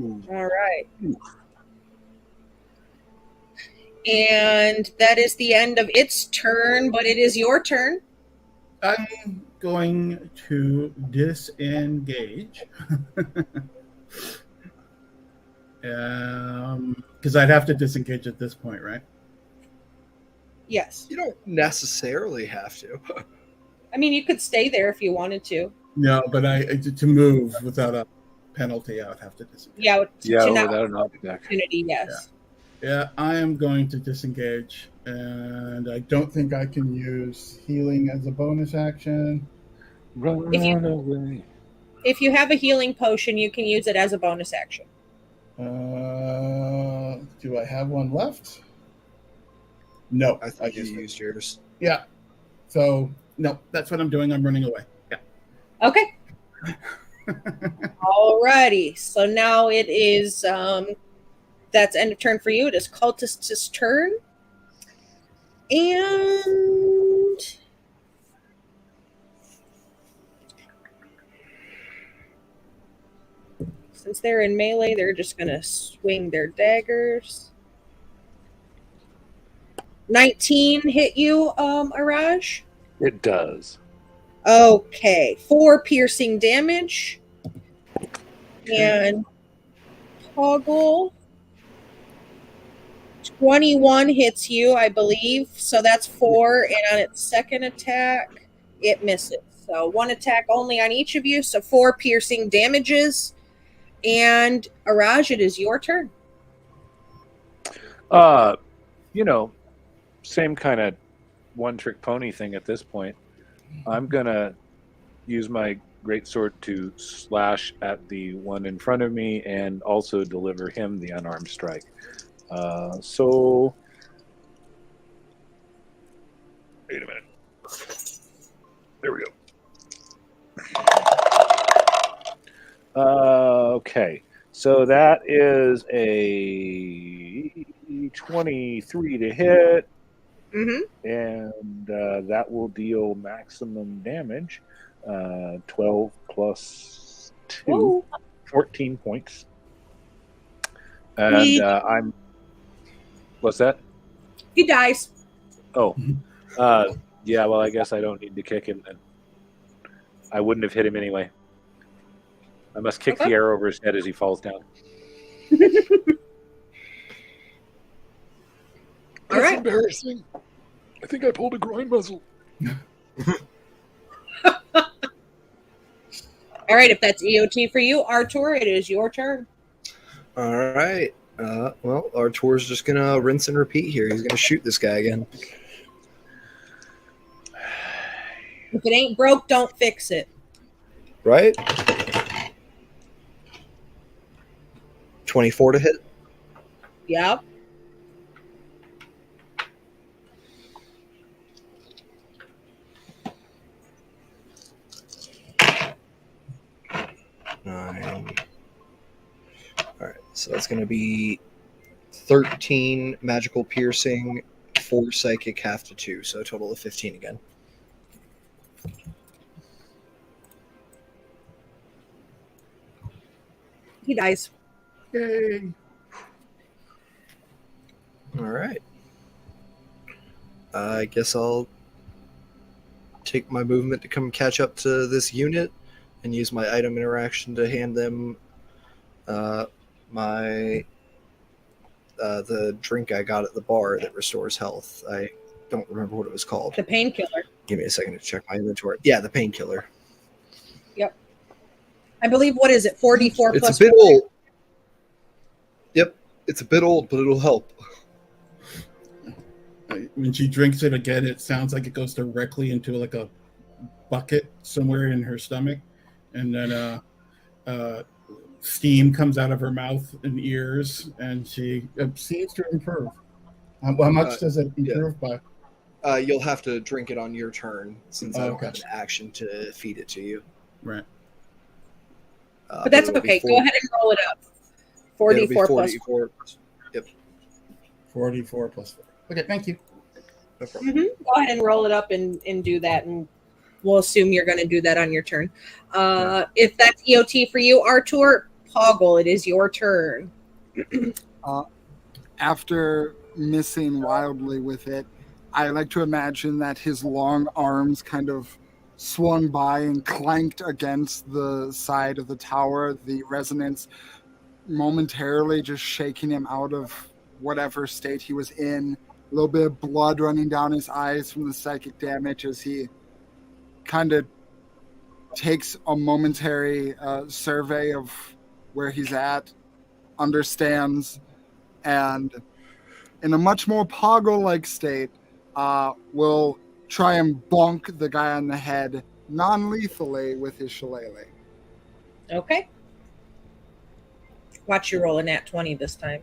All right. And that is the end of its turn, but it is your turn. I'm going to disengage. Because I'd have to disengage at this point, right? Yes. You don't necessarily have to. I mean, you could stay there if you wanted to. No, but to move without a penalty, I would have to disengage. Yeah, to not without an object. opportunity, yes. Yeah, I am going to disengage, and I don't think I can use healing as a bonus action. Run away. If you have a healing potion, you can use it as a bonus action. Do I have one left? No, I think you used yours. Yeah. So no, that's what I'm doing. I'm running away. Yeah. Okay. Alrighty. So now it is that's end of turn for you. It is Cultist's turn. And since they're in melee, they're just gonna swing their daggers. 19 hit you, Araj? It does. Okay. 4 piercing damage. And Toggle. 21 hits you, I believe. So that's 4. And on its second attack, it misses. So 1 attack only on each of you. So 4 piercing damages. And Araj, it is your turn. Same kind of one-trick pony thing at this point. I'm going to use my greatsword to slash at the one in front of me and also deliver him the unarmed strike. So, wait a minute. There we go. Okay, so that is a 23 to hit. Mm-hmm. And that will deal maximum damage. 12 plus 2, Ooh. 14 points. And I'm... What's that? He dies. Oh. Yeah, well, I guess I don't need to kick him then. I wouldn't have hit him anyway. I must kick the arrow over his head as he falls down. All right. Embarrassing. I think I pulled a groin muscle. All right, if that's EOT for you, Artur, it is your turn. All right. Well, Artur's just going to rinse and repeat here. He's going to shoot this guy again. If it ain't broke, don't fix it. Right? 24 to hit. Yep. Nine. All right, so that's going to be 13 magical piercing, 4 psychic, half to 2, so a total of 15 again. He dies. Yay. All right. I guess I'll take my movement to come catch up to this unit and use my item interaction to hand them the drink I got at the bar that restores health. I don't remember what it was called. The painkiller. Give me a second to check my inventory. Yeah, the painkiller. Yep. I believe, what is it, 44 It's plus a bit 4? old. Yep, it's a bit old, but it'll help. When she drinks it again, it sounds like it goes directly into like a bucket somewhere in her stomach, and then steam comes out of her mouth and ears, and she seems to improve. How much does it improve by? You'll have to drink it on your turn since I don't Okay. have an action to feed it to you. Right. But that's it'll be okay. Go ahead and roll it up. 4d4 plus 4. 44. Yep. 44 plus 4. Okay, thank you. No problem. Go ahead and roll it up and do that, and we'll assume you're going to do that on your turn. If that's EOT for you, Artur, Poggle, it is your turn. After missing wildly with it, I like to imagine that his long arms kind of swung by and clanked against the side of the tower, the resonance momentarily just shaking him out of whatever state he was in. A little bit of blood running down his eyes from the psychic damage as he kind of takes a momentary survey of where he's at, understands, and in a much more Poggle-like state, will try and bonk the guy on the head non-lethally with his shillelagh. Okay. Watch you roll a nat 20 this time.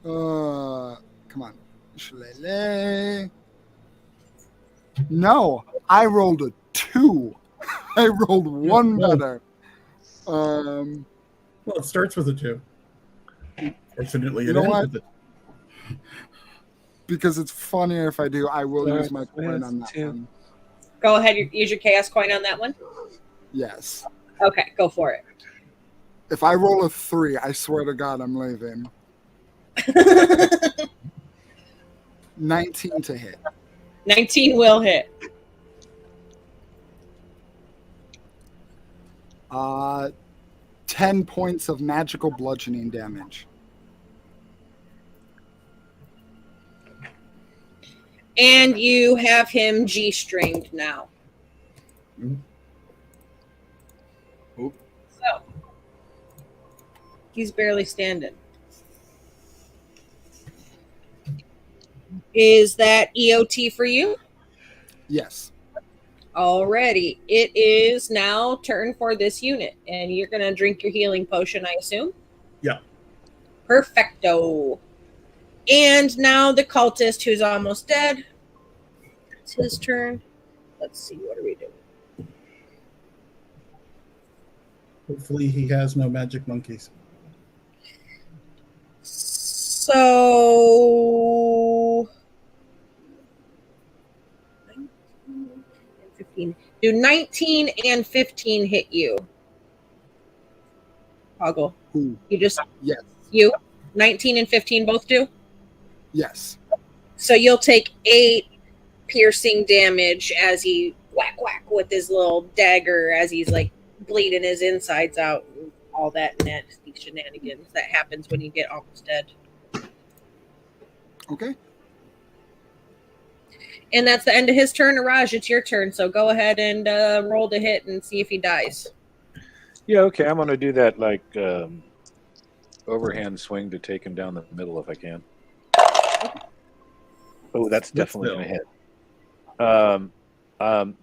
Come on. Shillelagh. No, I rolled a 2. I rolled one better. Well, it starts with a 2. Fortunately, You it know ends what? with a Because it's funnier if I do. I will use my Starts coin on that with 2. one. Go ahead, use your chaos coin on that one. Yes. Okay, go for it. If I roll a 3, I swear to God, I'm leaving. 19 to hit. 19 will hit. 10 points of magical bludgeoning damage. And you have him G-stringed now. Oop. So, he's barely standing. Is that EOT for you? Yes. Alrighty. It is now turn for this unit. And you're going to drink your healing potion, I assume? Yeah. Perfecto. And now the cultist who's almost dead. It's his turn. Let's see. What are we doing? Hopefully, he has no magic monkeys. So 19 and 15. Do 19 and 15 hit you? Hoggle. Who? You just Yes. you 19 and 15 both do? Yes. So you'll take 8 piercing damage as he whack with his little dagger as he's like bleeding his insides out and all that nasty shenanigans that happens when you get almost dead. Okay. And that's the end of his turn. Raj, it's your turn. So go ahead and roll to hit and see if he dies. Yeah, okay. I'm going to do that like overhand swing to take him down the middle if I can. Oh, that's definitely going to hit.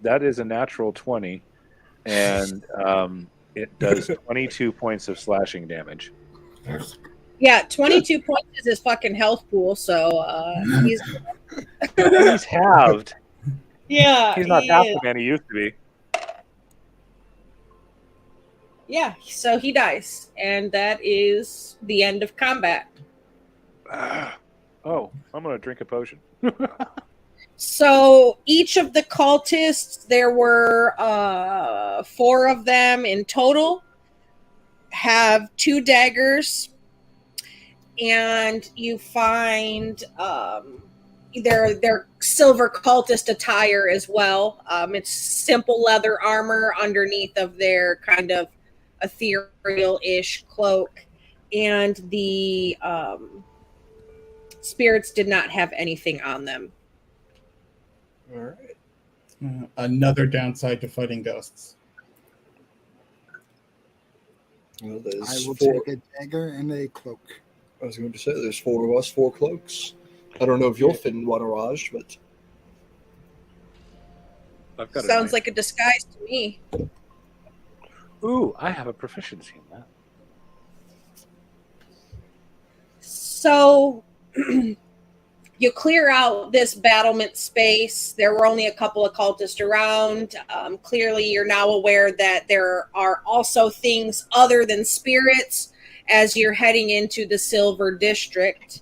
That is a natural 20, and it does 22 points of slashing damage. Yeah, 22 points is his fucking health pool. So he's He's halved. yeah, He's not he half is. the man he used to be. Yeah, so he dies, and that is the end of combat. Oh, I'm going to drink a potion. So each of the cultists, there were 4 of them in total, have 2 daggers, and you find their silver cultist attire as well. It's simple leather armor underneath of their kind of ethereal-ish cloak, and the spirits did not have anything on them. All right. Another downside to fighting ghosts. Well, there's I will 4. take a dagger and a cloak. I was going to say there's 4 of us, 4 cloaks. I don't know if you'll fit in one, Raj, but I've got Sounds like a disguise to me. Ooh, I have a proficiency in that. So you clear out this battlement space. There were only a couple of cultists around. Clearly, you're now aware that there are also things other than spirits as you're heading into the Silver District.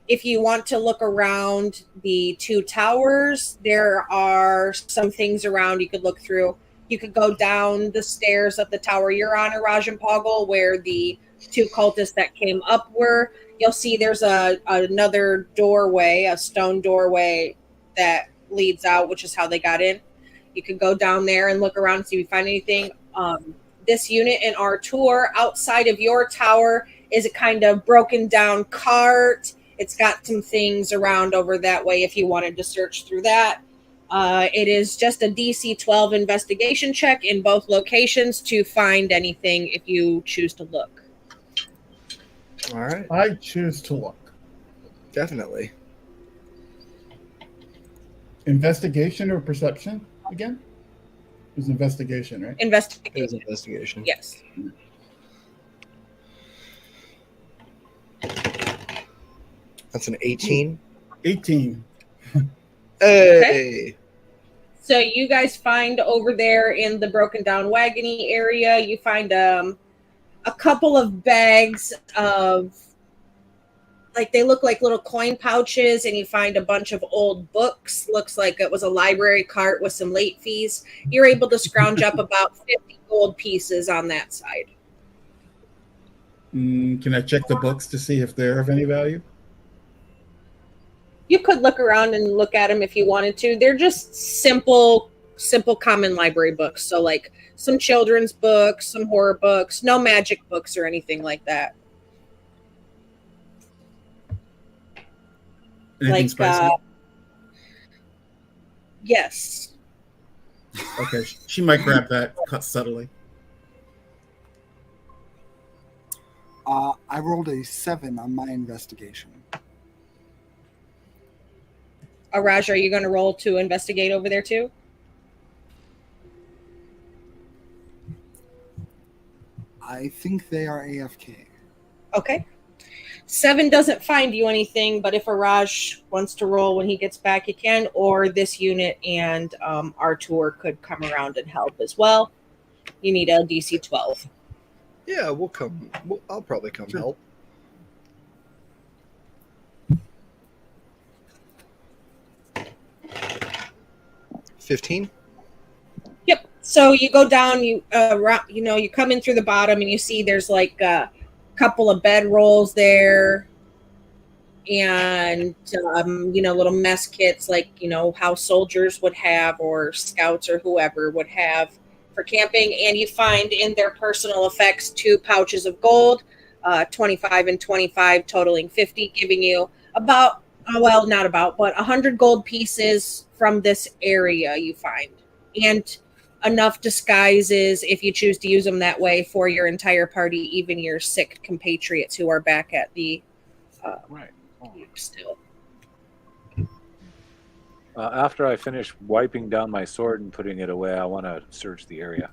If you want to look around the two towers, there are some things around you could look through. You could go down the stairs of the tower you're on, Raj and Poggle, where the two cultists that came up were. You'll see there's another doorway, a stone doorway that leads out, which is how they got in. You could go down there and look around and see if you find anything. This unit in our tour, outside of your tower, is a kind of broken down cart. It's got some things around over that way if you wanted to search through that. It is just a DC 12 investigation check in both locations to find anything if you choose to look. All right. I choose to look. Definitely. Investigation or perception again? It was investigation, right? It Investigation. was investigation. Yes. That's an 18. 18. Hey. So you guys find over there in the broken down wagony area, you find a couple of bags of, like, they look like little coin pouches, and you find a bunch of old books. Looks like it was a library cart with some late fees. You're able to scrounge up about 50 gold pieces on that side. Can I check the books to see if they're of any value? You could look around and look at them if you wanted to. They're just simple common library books. So like some children's books, some horror books, no magic books or anything like that. Anything spicy? Yes. Okay, she might grab that cut subtly. I rolled a 7 on my investigation. Raj, are you going to roll to investigate over there too? I think they are AFK. Okay. 7 doesn't find you anything, but if Raj wants to roll when he gets back, he can, or this unit and our tour could come around and help as well. You need a DC 12. Yeah, we'll come. I'll probably come help. $15. Yep. So you go down, you come in through the bottom, and you see there's like a couple of bedrolls there, and little mess kits like how soldiers would have, or scouts or whoever would have for camping. And you find in their personal effects 2 pouches of gold, 25 and 25, totaling 50, giving you about, not about, but 100 gold pieces from this area you find, and enough disguises if you choose to use them that way for your entire party, even your sick compatriots who are back at the Right. still. After I finish wiping down my sword and putting it away, I want to search the area.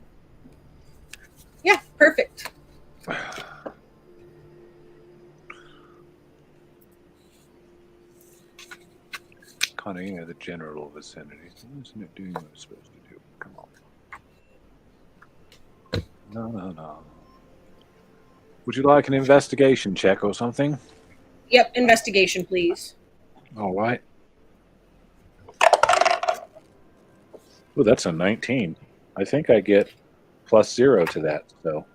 Yeah, perfect. Conning the general vicinity. Isn't it doing what it's supposed to do? Come on. No. Would you like an investigation check or something? Yep, investigation, please. All right. Oh, that's a 19. I think I get +0 to that, so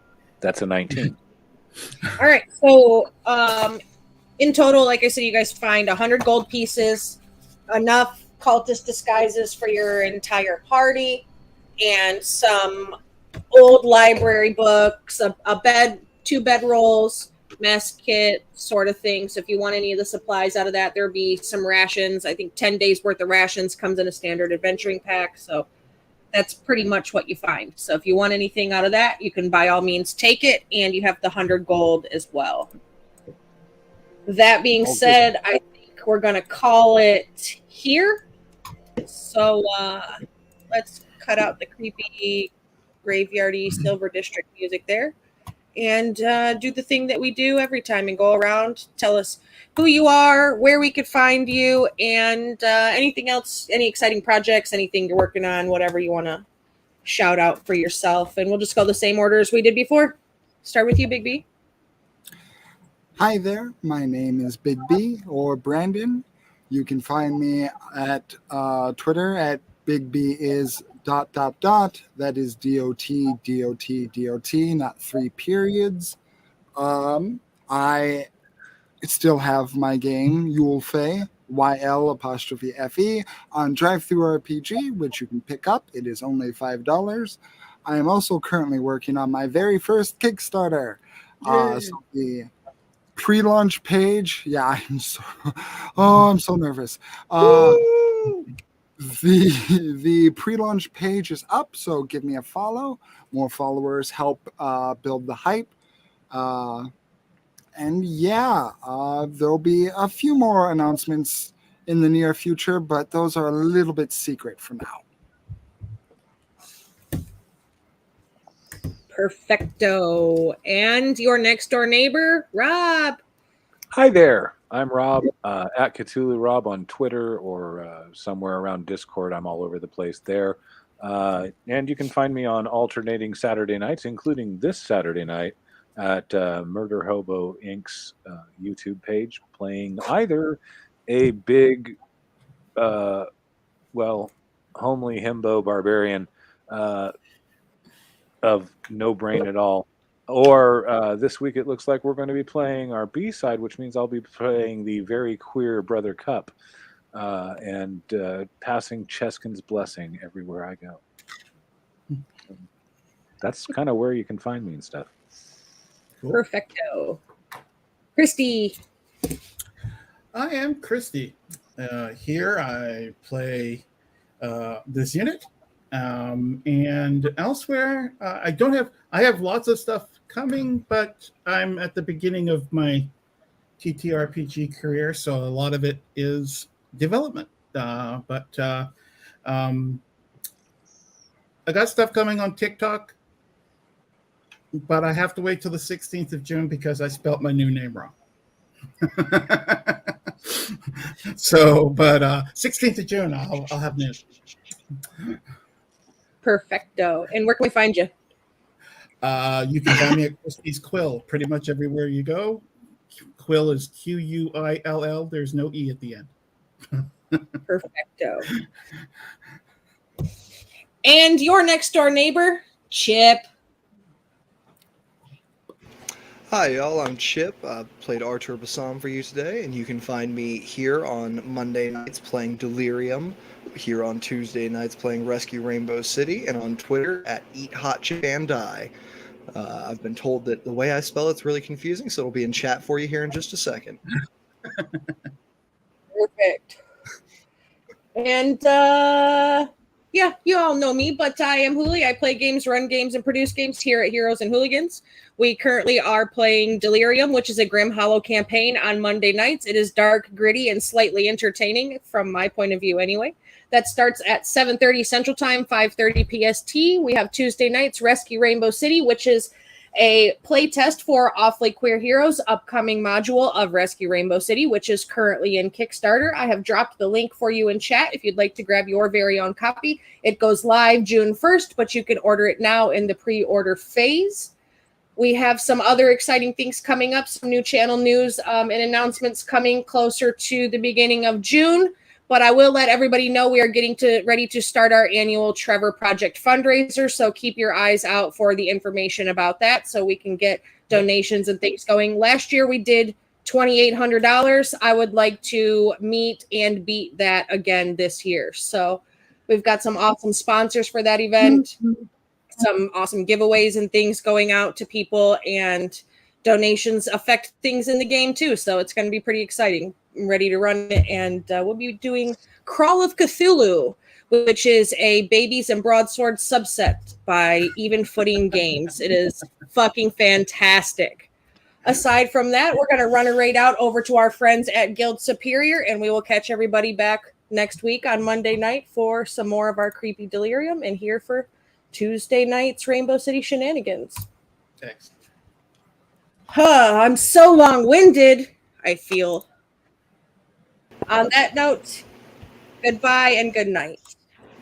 that's a 19. All right, so in total, like I said, you guys find 100 gold pieces, enough cultist disguises for your entire party, and some old library books, a bed, 2 bedrolls, mess kit sort of thing. So if you want any of the supplies out of that, there'll be some rations. I think 10 days worth of rations comes in a standard adventuring pack. So that's pretty much what you find. So if you want anything out of that, you can by all means take it, and you have the 100 gold as well. That being said, I think we're going to call it here. So let's cut out the creepy graveyardy Silver District music there. and do the thing that we do every time and go around, tell us who you are, where we could find you, and anything else, any exciting projects, anything you're working on, whatever you want to shout out for yourself. And we'll just go the same order as we did before. Start with you, Big B. Hi there, my name is Big B or Brandon. You can find me at Twitter at BigBis ... That is DOT, not 3 periods. I still have my game Yulfe, YL''FE, on DriveThruRPG, which you can pick up. It is only $5. I am also currently working on my very first Kickstarter. So the pre-launch page, yeah, I'm so nervous. The pre-launch page is up, so give me a follow. More followers help build the hype. And yeah, there'll be a few more announcements in the near future, but those are a little bit secret for now. Perfecto. And your next door neighbor, Rob. Hi there. I'm Rob, at Cthulhu Rob on Twitter or somewhere around Discord. I'm all over the place there. And you can find me on alternating Saturday nights, including this Saturday night at Murder Hobo Inc.'s YouTube page, playing either a big, homely himbo barbarian of no brain at all. Or this week it looks like we're going to be playing our B-side, which means I'll be playing the very queer Brother Cup and passing Cheskin's blessing everywhere I go. That's kind of where you can find me and stuff. Cool. Perfecto. Christy. I am Christy. Here I play this unit. And elsewhere, I have lots of stuff coming, but I'm at the beginning of my TTRPG career, so a lot of it is development. But I got stuff coming on TikTok, but I have to wait till the 16th of June because I spelt my new name wrong. So, but 16th of June, I'll have news. Perfecto. And where can we find you? You can find me at Christie's Quill pretty much everywhere you go. Quill is Quill. There's no E at the end. Perfecto. And your next door neighbor, Chip. Hi, y'all. I'm Chip. I played Artur Bassam for you today, and you can find me here on Monday nights playing Delirium, here on Tuesday nights playing Rescue Rainbow City, and on Twitter at Eat Hot Chip and Die. I've been told that the way I spell it's really confusing, so it'll be in chat for you here in just a second. Perfect. And yeah, you all know me, but I am Hooli. I play games, run games, and produce games here at Heroes and Hooligans. We currently are playing Delirium, which is a Grim Hollow campaign on Monday nights. It is dark, gritty, and slightly entertaining from my point of view anyway. That starts at 7:30 Central Time, 5:30 PST. We have Tuesday nights Rescue Rainbow City, which is a play test for Awfully Queer Heroes upcoming module of Rescue Rainbow City, which is currently in Kickstarter. I have dropped the link for you in chat if you'd like to grab your very own copy. It goes live June 1st, but you can order it now in the pre-order phase. We have some other exciting things coming up, some new channel news and announcements coming closer to the beginning of June. But I will let everybody know we are getting ready to start our annual Trevor Project fundraiser. So keep your eyes out for the information about that so we can get donations and things going. Last year we did $2,800. I would like to meet and beat that again this year. So we've got some awesome sponsors for that event, some awesome giveaways and things going out to people, and donations affect things in the game too. So it's going to be pretty exciting. I'm ready to run it, and we'll be doing Crawl of Cthulhu, which is a Babies and Broadsword subset by Even Footing Games. It is fucking fantastic. Aside from that, we're going to run a raid out over to our friends at Guild Superior, and we will catch everybody back next week on Monday night for some more of our creepy delirium, and here for Tuesday night's Rainbow City shenanigans. Excellent. I'm so long-winded, I feel. On that note, goodbye and good night.